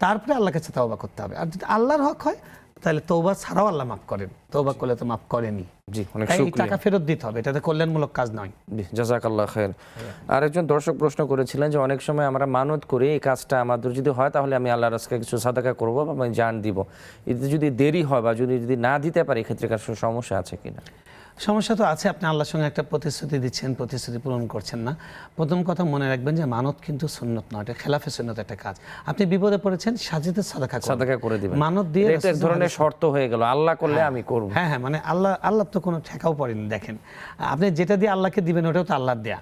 তারপরে আল্লাহর কাছে তওবা করতে হবে। আর যদি আল্লাহর হক হয় তাহলে তওবা ছাড়াও আল্লাহ মাফ করেন, তওবা করলে তো মাফ করেনি। জি, অনেক তাই এই শুকরিয়া। টাকা ফেরত দিতে হবে, এটাতে কল্যাণমূলক কাজ নয়। জি, জাযাকাল্লাহ খায়ের। আরেকজন দর্শক প্রশ্ন করেছিলেন যে অনেক সময় আমরা মানত করি এই কাজটা আমাদের যদি হয় তাহলে আমি আল্লাহর রাস্তায় কিছু সাদাকা করব বা আমি জান দিব, এতে যদি দেরি হয় বা যদি না দিতে পারি এক্ষেত্রে কার সমস্যা আছে কিনা? সমস্যা তো আছে। আপনি আল্লাহর সঙ্গে একটা প্রতিশ্রুতি দিচ্ছেন, প্রতিশ্রুতি পূরণ করছেন না। প্রথম কথা মনে রাখবেন যে মানত কিন্তু সুন্নত নয়, এটা খেলাফে সুন্নত একটা কাজ। আপনি বিপদে পড়েছেন, সাজিদে সাদাকা করে দিবেন। মানত দিয়ে এটা এক ধরনের শর্ত হয়ে গেল, আল্লাহ করলে আমি করব। হ্যাঁ হ্যাঁ, মানে আল্লাহ তো কোনো ঠেকাও পড়েনি। দেখেন, আপনি যেটা দিয়ে আল্লাহকে দিবেন ওটাও তো আল্লাহর দেয়া,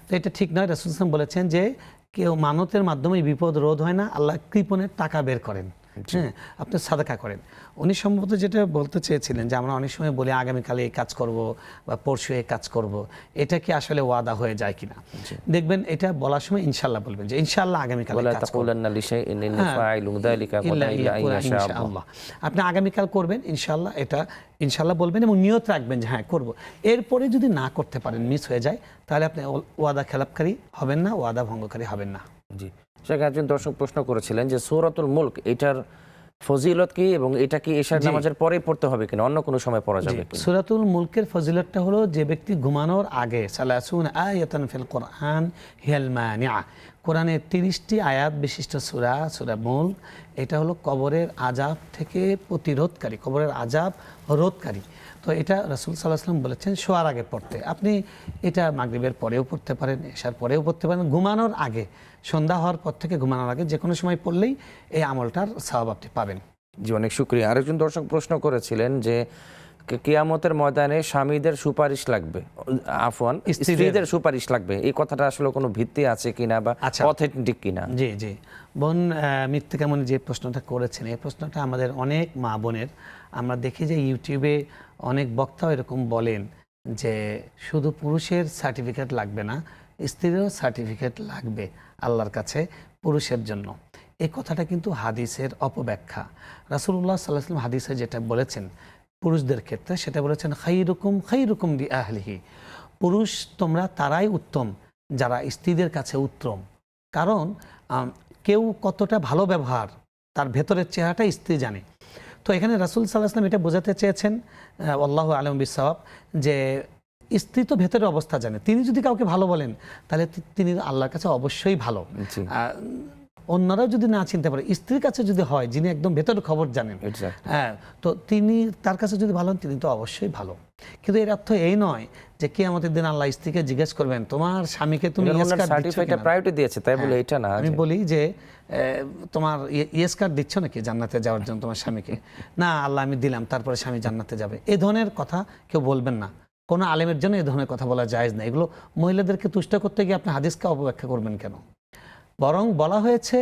তো এটা ঠিক নয়। রাসূল সাল্লাল্লাহু আলাইহি ওয়াসাল্লাম বলেছেন যে কেউ মানতের মাধ্যমে বিপদ রোধ হয় না, আল্লাহ কৃপণের টাকা বের করেন। হ্যাঁ, আপনি সাদাকা করেন। উনি সম্ভবত যেটা বলতে চেয়েছিলেন যে আমরা অনেক সময় বলি আগামীকালে এই কাজ করব বা পরশু এই কাজ করব, এটা কি আসলে ওয়াদা হয়ে যায় কিনা। দেখবেন এটা বলার সময় ইনশাআল্লাহ বলবেন যে ইনশাআল্লাহ আগামীকালে ওয়ালা কাজ করব। তাকুলান্না লিশাইইন ইন্নী ফাইলুন যালিকা গাদান ইল্লা আন ইয়াশা আল্লাহ। ইনশাআল্লাহ আপনি আগামীকাল করবেন ইনশাআল্লাহ, এটা ইনশাআল্লাহ বলবেন এবং নিয়ত রাখবেন যে হ্যাঁ করব। এরপরে যদি না করতে পারেন, মিস হয়ে যায়, তাহলে আপনি ওয়াদা খেলাপকারী হবেন না, ওয়াদা ভঙ্গকারী হবেন না। জি, সেখানে একজন দর্শক প্রশ্ন করেছিলেন যে সূরাতুল মুলক এটার ফজিলত কি এবং এটা কি এশার নামাজের পরে পড়তে হবে কিনা, অন্য কোনো সময় পড়া যাবে কিনা? সূরাতুল মুলকের ফজিলতটা হলো যে ব্যক্তি ঘুমানোর আগে সালাসুন আয়াতান ফিল কোরআন হিয়াল মানিআ, কোরআনের 30টি আয়াত বিশিষ্ট সূরা, সূরা মুলক, এটা হলো কবরের আযাব থেকে প্রতিরোধকারী, কবরের আযাব রোধকারী। তো এটা রাসূল সাল্লাল্লাহু আলাইহি ওয়াসাল্লাম বলেছেন শোয়ার আগে পড়তে। আপনি এটা মাগরিবের পরেও পড়তে পারেন, এশার পরেও পড়তে পারেন, ঘুমানোর আগে, সন্ধ্যা হওয়ার পর থেকে ঘুমানোর আগে যে কোনো সময় পড়লেই এই আমলটার সওয়াব আপনি পাবেন। জি, অনেক শুকরিয়া। আরেকজন দর্শক প্রশ্ন করেছিলেন যে কিয়ামতের ময়দানে স্বামীদের সুপারিশ লাগবে, আফওয়ান স্ত্রীদের সুপারিশ লাগবে, এই কথাটা আসলে কোনো ভিত্তি আছে কিনা বা অথেন্টিক কিনা? জি জি, বোন মৃত্যু কেমন যে প্রশ্নটা করেছেন, এই প্রশ্নটা আমাদের অনেক মা বোনের, আমরা দেখি যে ইউটিউবে অনেক বক্তাও এরকম বলেন যে শুধু পুরুষের সার্টিফিকেট লাগবে না, স্ত্রীরও সার্টিফিকেট লাগবে আল্লাহর কাছে পুরুষের জন্য। এই কথাটা কিন্তু হাদিসের অপব্যাখ্যা। রাসূলুল্লাহ সাল্লাল্লাহু আলাইহি ওয়াসাল্লাম হাদিসে যেটা বলেছেন পুরুষদের ক্ষেত্রে, সেটা বলেছেন খাইরুকুম লিআহলিহি, পুরুষ তোমরা তারাই উত্তম যারা স্ত্রীদের কাছে উত্তম। কারণ কেউ কতটা ভালো ব্যবহার তার ভেতরের চেহারাটা স্ত্রী জানে। তো এখানে রাসূল সাল্লাল্লাহু আলাইহি ওয়াসাল্লাম এটা বোঝাতে চেয়েছেন, আল্লাহু আ'লামু বিস-সাওয়াব, যে স্ত্রী তো ভেতরের অবস্থা জানে, তিনি যদি কাউকে ভালো বলেন তাহলে তিনি আল্লাহর কাছে অবশ্যই ভালো। অন্যরাও যদি না চিনতে পারে, স্ত্রীর কাছে যদি হয় যিনি একদম ভেতরের খবর জানেন, হ্যাঁ, তো তিনি তার কাছে যদি ভালো হন তিনি তো অবশ্যই ভালো। কিন্তু এর অর্থ এই নয় যে কিয়ামতের দিন আল্লাহ স্ত্রীকে জিজ্ঞেস করবেন তোমার স্বামীকে তুমি প্রায়োরিটি দিয়েছে তাই বলে এটা না। আমি বলি যে তোমার ইয়েস কার্ড দিচ্ছ নাকি জান্নাতে যাওয়ার জন্য তোমার স্বামীকে? না আল্লাহ আমি দিলাম, তারপরে স্বামী জান্নাতে যাবে, এই ধরনের কথা কেউ বলবেন না। কোনো আলেমের জন্য এই ধরনের কথা বলা জায়েজ না। এগুলো মহিলাদেরকে তুষ্ট করতে গিয়ে আপনি হাদিসকে অপব্যাখ্যা করবেন কেন? বরং বলা হয়েছে,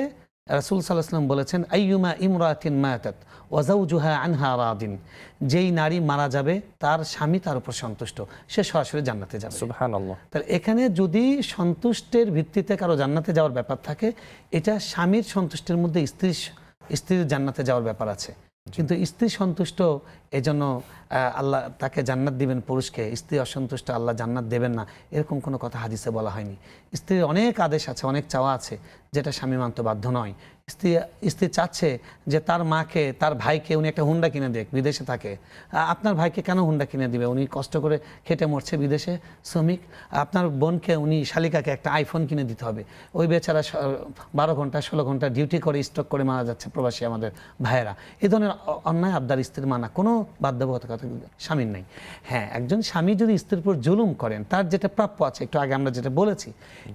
রাসূল সাল্লাল্লাহু আলাইহি ওয়াসাল্লাম বলেছেন আইয়ুমা ইমরাতিন মাতাত ওয়া যাওজুহা আনহা রাদিন, যেই নারী মারা যাবে তার স্বামী তার উপর সন্তুষ্ট, সে সরাসরি জান্নাতে যাবে। সুবহানাল্লাহ। তাহলে এখানে যদি সন্তুষ্টের ভিত্তিতে কারো জান্নাতে যাওয়ার ব্যাপার থাকে, এটা স্বামীর সন্তুষ্টির মধ্যে স্ত্রীর জান্নাতে যাওয়ার ব্যাপার আছে। কিন্তু স্ত্রী সন্তুষ্ট এজন্য আল্লাহ তাকে জান্নাত দিবেন পুরুষকে, স্ত্রী অসন্তুষ্ট আল্লাহ জান্নাত দেবেন না, এরকম কোনো কথা হাদিসে বলা হয়নি। স্ত্রীর অনেক আদেশ আছে, অনেক চাওয়া আছে যেটা স্বামী মানতে বাধ্য নয়। স্ত্রী চাচ্ছে যে তার মাকে, তার ভাইকে উনি একটা হুন্ডা কিনে দেখ, বিদেশে থাকে। আপনার ভাইকে কেন হুন্ডা কিনে দিবে? উনি কষ্ট করে খেটে মরছে বিদেশে, শ্রমিক। আপনার বোনকে, উনি শালিকাকে একটা আইফোন কিনে দিতে হবে। ওই বেচারা 12 ঘন্টা 16 ঘন্টা ডিউটি করে স্ট্রোক করে মারা যাচ্ছে প্রবাসী আমাদের ভাইয়েরা। এই ধরনের অন্যায় আবদার স্ত্রীর মানা কোনো বাধ্যবাধকতা স্বামীর নেই। হ্যাঁ, একজন স্বামী যদি স্ত্রীর উপর জুলুম করেন, তার যেটা প্রাপ্য আছে, একটু আগে আমরা যেটা বলেছি,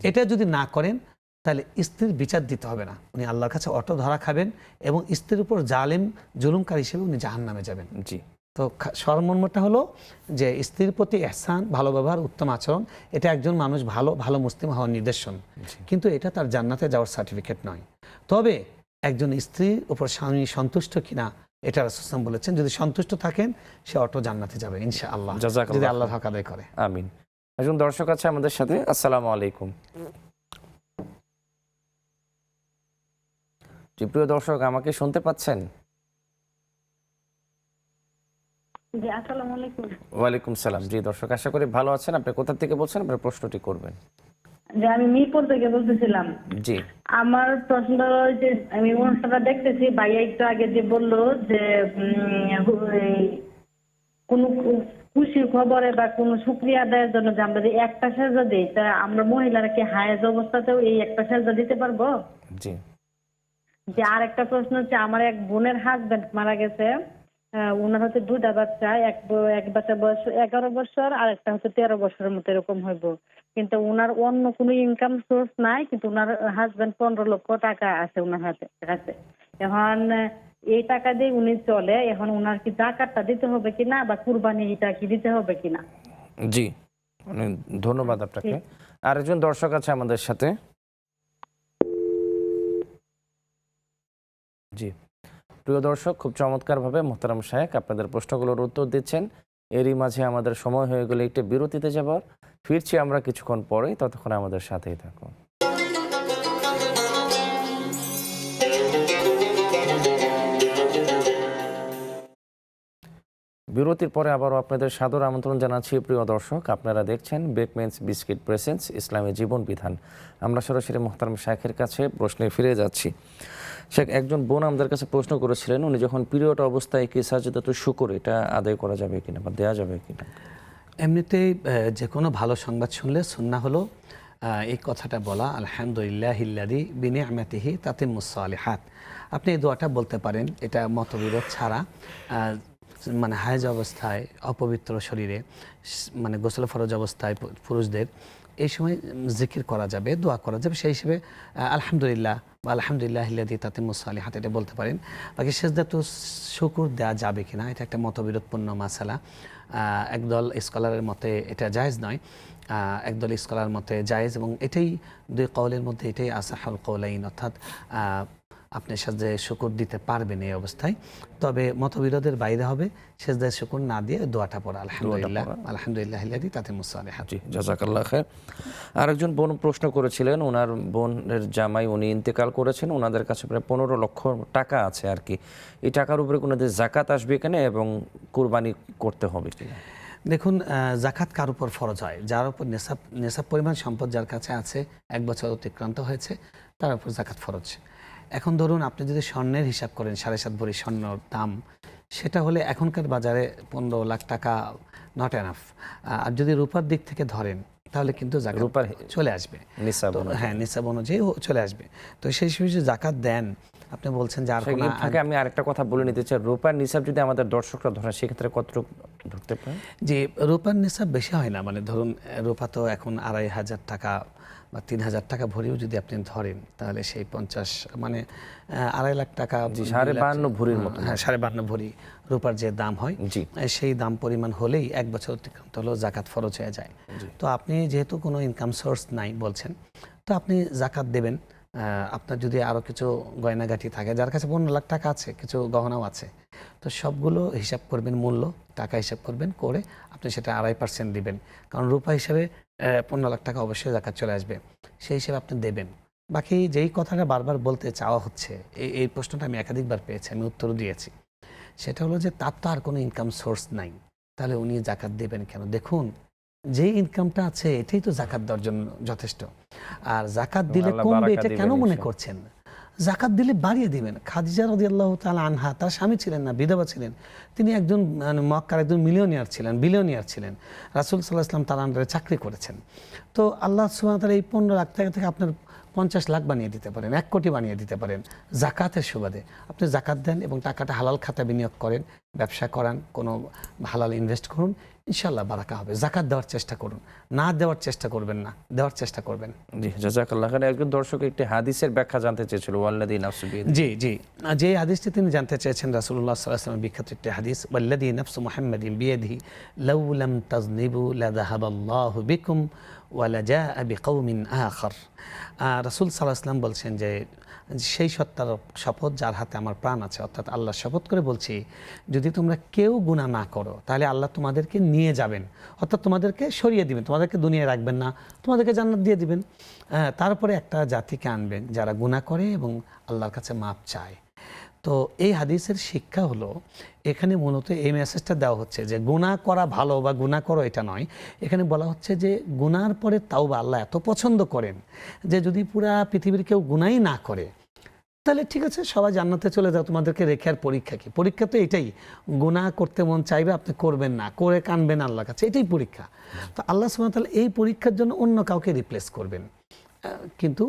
এটা যদি না করেন তাহলে স্ত্রীর বিচার দিতে হবে না, উনি আল্লাহর কাছে অটো ধরা খাবেন এবং স্ত্রীর উপর জালেম জুলুমকারী হিসেবে উনি জাহান্নামে যাবেন। জি। তো সর্বমর্মটা হলো যে স্ত্রীর প্রতি ইহসান, ভালো ব্যবহার, উত্তম আচরণ, এটা একজন মানুষ ভালো মুসলিম হওয়ার নিদর্শন, কিন্তু এটা তার জান্নাতে যাওয়ার সার্টিফিকেট নয়। তবে একজন স্ত্রীর উপর স্বামী সন্তুষ্ট কিনা এটা রাসূল সাল্লাল্লাহু আলাইহি ওয়াসাল্লাম বলেছেন, যদি সন্তুষ্ট থাকেন সে অটো জান্নাতে যাবে ইনশাআল্লাহ, যদি আল্লাহর হক আদায় করে। আমিন। একজন দর্শক আছে আমাদের সাথে। আসসালামু আলাইকুম। জি, প্রিয় দর্শক, আমাকে শুনতে পাচ্ছেন? জি, আসসালামু আলাইকুম। ওয়ালাইকুম সালাম। জি দর্শক, আশা করি ভালো আছেন। আপনি কোথা থেকে বলছেন? আপনার প্রশ্নটি করবেন। যে আমি মিরপুর থেকে বলতেছিলাম। জি। আমার প্রশ্ন যে আমি অনুষ্ঠানটা দেখতেছি, ভাইয়া একটু আগে যে বললো যে কোন খুশির খবরে বা কোন শুকরিয়া আদায়ের জন্য যে আমরা যে একটা সেজদা দিই, তা আমরা মহিলারা কি হায়েজ অবস্থাতেও এই একটা সেজদা দিতে পারবো? জি। যে আর একটা প্রশ্ন হচ্ছে, আমার এক বোনের হাজবেন্ড মারা গেছে, ওনার হচ্ছে 2টা বাচ্চা, এক বাচ্চা বয়স 11 বছর আর একটা হচ্ছে 13 বছরের মতো এরকম হইব। কিন্তু ওনার অন্য কোনো ইনকাম সোর্স নাই, কিন্তু ওনার হাজবেন্ড 15 লক্ষ টাকা আছে ওনার কাছে। এখন এই টাকা দিয়ে উনি চলে, এখন ওনার কি যাকাতটা দিতে হবে কিনা বা কুরবানি এটা কি দিতে হবে কিনা? জি, অনেক ধন্যবাদ আপনাকে। আরেকজন দর্শক আছে আমাদের সাথে। জি, প্রিয় দর্শক, খুব চমৎকারভাবে মোহতারাম শায়েখ আপনাদের প্রশ্নগুলোর উত্তর দিচ্ছেন। এরই মাঝে আমাদের সময় হয়ে গেলে একটু বিরতিতে যাবার, ফিরছি আমরা কিছুক্ষণ পরেই, ততক্ষণ আমাদের সাথেই থাকুন। বিরতির পরে আবারও আপনাদের সাদর আমন্ত্রণ জানাচ্ছি প্রিয় দর্শক। আপনারা দেখছেন বেকমেন্স বিস্কিট প্রেসেন্স ইসলামী জীবন বিধান। আমরা সরাসরি মোহতারাম শায়েখের কাছে প্রশ্নে ফিরে যাচ্ছি। শেখ, একজন বোন আমাদের কাছে প্রশ্ন করেছিলেন, উনি যখন পিরিয়ড অবস্থায় কি সাজদাতুল শুকর এটা আদায় করা যাবে কিনা বা দেওয়া যাবে কিনা? এমনিতেই যে কোনো ভালো সংবাদ শুনলে সুন্নাহ হলো এই কথাটা বলা, আলহামদুলিল্লাহিল্লাযী বিনিআমাতিহি তাতিম্মুস সালিহাত। আপনি এই দোয়াটা বলতে পারেন, এটা মতবিরোধ ছাড়া। মানে হায়েজ অবস্থায়, অপবিত্র শরীরে, মানে গোসল ফরজ অবস্থায় পুরুষদের এই সময় জিকির করা যাবে, দোয়া করা যাবে। সেই হিসেবে আলহামদুলিল্লাহ বা আলহামদুলিল্লাহিল্লাযী তাতিম্মুস সালিহাত এটা বলতে পারেন। বাকি সিজদাতুস শুকর দেওয়া যাবে কিনা এটা একটা মতবিরোধপূর্ণ মাসালা। একদল স্কলারের মতে এটা জায়েজ নয়, একদল স্কলার মতে জায়েজ, এবং এটাই দুই কওলের মধ্যে এটাই আসাহুল কওলাইন, অর্থাৎ আপনি সেজদায়ে শুকর দিতে পারবেন এই অবস্থায়। তবে মতবিরোধের বাইরে হবে সেজদায়ে শুকর না দিয়ে দোয়াটা পড়া, আলহামদুলিল্লাহ আলহামদুলিল্লাহিল্লাযী তাতিম্মুস সালিহাত। জি, জাযাকাল্লাহ খায়র। আরেকজন বোন প্রশ্ন করেছিলেন, ওনার বোনের জামাই উনি ইন্তেকাল করেছেন, ওনাদের কাছে প্রায় 15 লক্ষ টাকা আছে আর কি। এই টাকার উপরে কোনো জাকাত আসবে কিনা এবং কুরবানি করতে হবে কিনা? দেখুন, জাকাত কার উপর ফরজ হয়? যার উপর নেশাব পরিমাণ সম্পদ যার কাছে আছে, 1 বছর অতিক্রান্ত হয়েছে, তার উপর জাকাত ফরজ। এখন ধরুন আপনি যদি স্বর্ণের হিসাব করেন, 7.5 ভরি স্বর্ণর দাম, সেটা হলে এখনকার বাজারে 15 লাখ টাকা নট এনাফ। আর যদি রূপার দিক থেকে ধরেন তাহলে কিন্তু জাকাত চলে আসবে, হ্যাঁ নিসাব অনুযায়ী চলে আসবে। তো সেই হিসেবে জাকাত দেন, আপনি বলছেন যে আর কোনো আগে আমি আরেকটা কথা বলে নিতে চাই, রূপার নিসাব যদি আমাদের দর্শকরা ধরে সেক্ষেত্রে কতটুকু ধরতে পারে? যে রূপার নিসাব বেশি হয় না, মানে ধরুন রূপা তো এখন 2,500 টাকা বা 3,000 টাকা ভরিও যদি আপনি ধরেন তাহলে সেই 50 মানে 2.5 লাখ টাকা, 52.5 ভরির মতো। হ্যাঁ, 52.5 ভরি রূপার যে দাম হয়, সেই দাম পরিমাণ হলেই 1 বছর অতিক্রান্ত হলেও জাকাত ফরজ হয়ে যায়। তো আপনি যেহেতু কোনো ইনকাম সোর্স নাই বলছেন, তো আপনি জাকাত দেবেন। আপনার যদি আরও কিছু গয়নাগাটি থাকে, যার কাছে 15 লাখ টাকা আছে, কিছু গহনাও আছে, তো সবগুলো হিসাব করবেন, মূল্য টাকা হিসাব করবেন, করে আপনি সেটা 2.5% দিবেন। কারণ রূপা হিসাবে 15 লাখ টাকা অবশ্যই জাকাত চলে আসবে, সেই হিসেবে আপনি দেবেন। বাকি যেই কথাটা বারবার বলতে চাওয়া হচ্ছে, এই প্রশ্নটা আমি একাধিকবার পেয়েছি, আমি উত্তরও দিয়েছি। সেটা হলো যে তার তো আর কোনো ইনকাম সোর্স নাই, তাহলে উনি জাকাত দেবেন কেন? দেখুন, যে ইনকামটা আছে এটাই তো জাকাত দেওয়ার জন্য যথেষ্ট। আর জাকাত দিলে কমবে এটা কেন মনে করছেন? জাকাত দিলে বাড়িয়ে দিবেন। খাদিজা রাদিয়াল্লাহু তাআলা আনহা, তার স্বামী ছিলেন না, বিধবা ছিলেন, তিনি একজন মক্কার একজন মিলিয়নিয়ার ছিলেন, বিলিয়নিয়ার ছিলেন। রাসূল সাল্লাল্লাহু আলাইহি ওয়াসাল্লাম তার আন্ডারে চাকরি করেছেন। তো আল্লাহ সুবহানাহু ওয়া তাআলা এই 15 লাখ টাকা থেকে আপনার 50 লাখ বানিয়ে দিতে পারেন, 1 কোটি বানিয়ে দিতে পারেন জাকাতের সুবাদে। আপনি জাকাত দেন এবং টাকাটা হালাল খাতে বিনিয়োগ করেন, ব্যবসা করান, কোনো হালাল ইনভেস্ট করুন, ইনশাআল্লাহ বারাকা হবে। জাকাত দেওয়ার চেষ্টা করুন, না দেওয়ার চেষ্টা করবেন না, দেওয়ার চেষ্টা করবেন। জি, জাযাকাল্লাহ খায়র। একজন দর্শক একটি হাদিসের ব্যাখ্যা জানতে চেয়েছিল, ওয়াল্লাযী নাফসু বিয়াদিহি। জি জি, যে হাদিসটি তিনি জানতে চেয়েছেন, রাসূলুল্লাহ সাল্লাল্লাহু আলাইহি ওয়াসাল্লাম বিখ্যাত একটি হাদিস, ওয়াল্লাযী নাফসু মুহাম্মাদিন বিয়াদিহি লাউ লাম তাযনিবু লাযাহাবাল্লাহু বিকুম ওয়া লাজাআ বিকওমিন আখার। রাসূল সাল্লাল্লাহু আলাইহি ওয়াসাল্লাম বলছেন যে সেই সত্তার শপথ যার হাতে আমার প্রাণ আছে, অর্থাৎ আল্লাহ শপথ করে বলছি, যদি তোমরা কেউ গুনাহ না করো তাহলে আল্লাহ তোমাদেরকে নিয়ে যাবেন, অর্থাৎ তোমাদেরকে সরিয়ে দিবেন, তোমাদেরকে দুনিয়ায় রাখবেন না, তোমাদেরকে জান্নাত দিয়ে দিবেন। তারপরে একটা জাতিকে আনবেন যারা গুনাহ করে এবং আল্লাহর কাছে মাপ চায়। তো এই হাদিসের শিক্ষা হলো, এখানে মূলত এই মেসেজটা দেওয়া হচ্ছে যে গুনাহ করা ভালো বা গুনাহ করো এটা নয়। এখানে বলা হচ্ছে যে গুনার পরে তাওবা আল্লাহ এত পছন্দ করেন যে যদি পুরা পৃথিবীর কেউ গুনাহই না করে তাহলে ঠিক আছে, সবাই জান্নাতে চলে যাও, তোমাদেরকে রেখে আর পরীক্ষা কি? পরীক্ষা তো এটাই, গুনাহ করতে মন চাইবে, আপনি করবেন না, করে কানবেন আল্লাহর কাছে, এটাই পরীক্ষা। তো আল্লাহ সুবহানাহু ওয়া তাআলা এই পরীক্ষার জন্য অন্য কাউকে রিপ্লেস করবেন। কিন্তু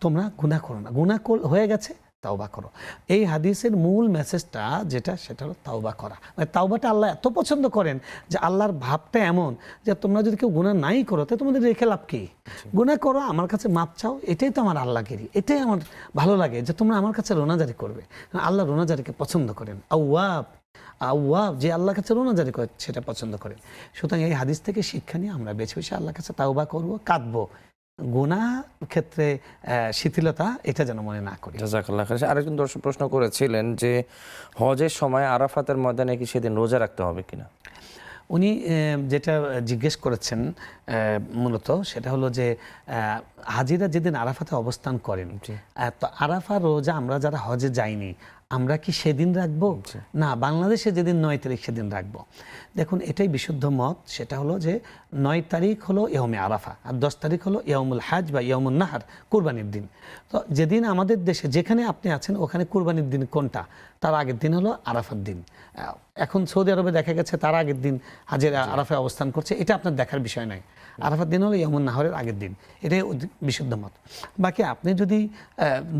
তোমরা গুনাহ করো না, গুনাহ হয়ে গেছে তাওবা করো। এই হাদিসের মূল মেসেজটা যেটা, সেটা হলো তাওবা করা। মানে তাওবাটা আল্লাহ এত পছন্দ করেন যে আল্লাহর ভাবটা এমন যে তোমরা যদি কেউ গুনাহ নাই করো তাহলে তোমাদের রেখে লাভ কি? গুনাহ করো, আমার কাছে মাপ চাও, এটাই তো আমার আল্লাহগিরি, এটাই আমার ভালো লাগে যে তোমরা আমার কাছে রোনাজারি করবে। আল্লাহ রোনাজারিকে পছন্দ করেন। আওয়াব যে আল্লাহর কাছে রোনাজারি করে সেটা পছন্দ করেন। সুতরাং এই হাদিস থেকে শিক্ষা নিয়ে আমরা বেছে বেছে আল্লাহর কাছে তাওবা করবো, কাঁদবো, গুনাহ ক্ষেত্রে শিথিলতা এটা যেন মনে না করি। জাযাকাল্লাহ খাইর। আরেকজন দর্শক প্রশ্ন করেছিলেন যে হজের সময় আরাফাতের ময়দানে কি সেদিন রোজা রাখতে হবে কিনা? উনি যেটা জিজ্ঞেস করেছেন মূলত সেটা হলো যে হাজিরা যেদিন আরাফাতে অবস্থান করেন, তো আরাফা রোজা আমরা যারা হজে যাইনি আমরা কি সেদিন রাখবো? না, বাংলাদেশে যেদিন 9 তারিখ সেদিন রাখবো। দেখুন, এটাই বিশুদ্ধ মত। সেটা হলো যে 9 তারিখ হলো ইয়মে আরাফা, আর 10 তারিখ হলো ইয়মুল হাজ বা ইয়মুন নাহার, কুরবানির দিন। তো যেদিন আমাদের দেশে যেখানে আপনি আছেন ওখানে কুরবানির দিন কোনটা, তার আগের দিন হলো আরাফার দিন। এখন সৌদি আরবে দেখা গেছে তার আগের দিন হাজের আরাফায় অবস্থান করছে, এটা আপনার দেখার বিষয় নয়। আরাফার দিন হলো ইয়মুন নাহরের আগের দিন, এটাই বিশুদ্ধ মত। বাকি আপনি যদি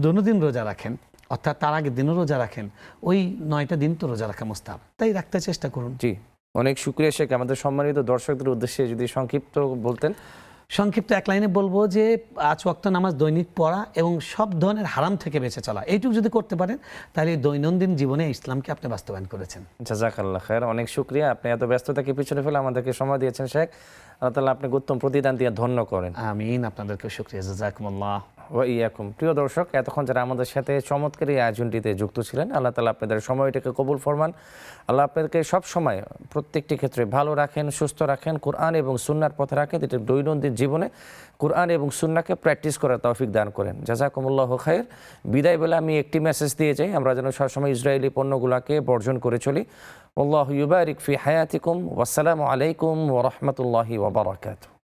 দৈনন্দিন রোজা রাখেন, অর্থাৎ তার আগের দিনও রোজা রাখেন, ওই 9টা দিন তো রোজা রাখা মুস্তাহাব, তাই রাখতে চেষ্টা করুন। জি, অনেক শুকরিয়া শেখ। আমাদের সম্মানিত দর্শকদের উদ্দেশ্যে যদি সংক্ষিপ্ত বলতেন। সংক্ষিপ্ত এক লাইনে বলবো যে 5 ওয়াক্ত নামাজ দৈনিক পড়া এবং সব ধরনের হারাম থেকে বেঁচে চলা, এইটুকু যদি করতে পারেন তাহলে দৈনন্দিন জীবনে ইসলামকে আপনি বাস্তবায়ন করেছেন। জাযাকাল্লাহ খাইর, অনেক শুকরিয়া। আপনি এত ব্যস্ততাকে পিছনে ফেলে আমাদেরকে সময় দিয়েছেন শেখ। আল্লাহ তাআলা আপনাকে উত্তম প্রতিদান দিয়ে ধন্য করেন। আমিন, আপনাদেরকে শুকরিয়া, জাযাকুমুল্লাহ ওয়া ইয়াকুম। প্রিয় দর্শক, এতক্ষণ যারা আমাদের সাথে চমৎকার এই আয়োজনটিতে যুক্ত ছিলেন, আল্লাহ তাআলা আপনাদের সময়টাকে কবুল ফরমান। আল্লাহ আপনাদেরকে সব সময় প্রত্যেকটি ক্ষেত্রে ভালো রাখেন, সুস্থ রাখেন, কোরআন এবং সুন্নাহর পথে রাখেন, এটা দৈনন্দিন জীবনে কোরআন এবং সুন্নাহকে প্র্যাকটিস করার তৌফিক দান করেন। জাযাকুমুল্লাহু খাইর। বিদায় বেলা আমি একটি মেসেজ দিয়ে যাই, আমরা যেন সবসময় ইসরায়েলি পণ্যগুলোকে বর্জন করে চলি। আল্লাহু ইউবারিক ফি হায়াতিকুম। ওয়াসসালামু আলাইকুম ওয়া রাহমাতুল্লাহি ওয়া বারাকাতুহু।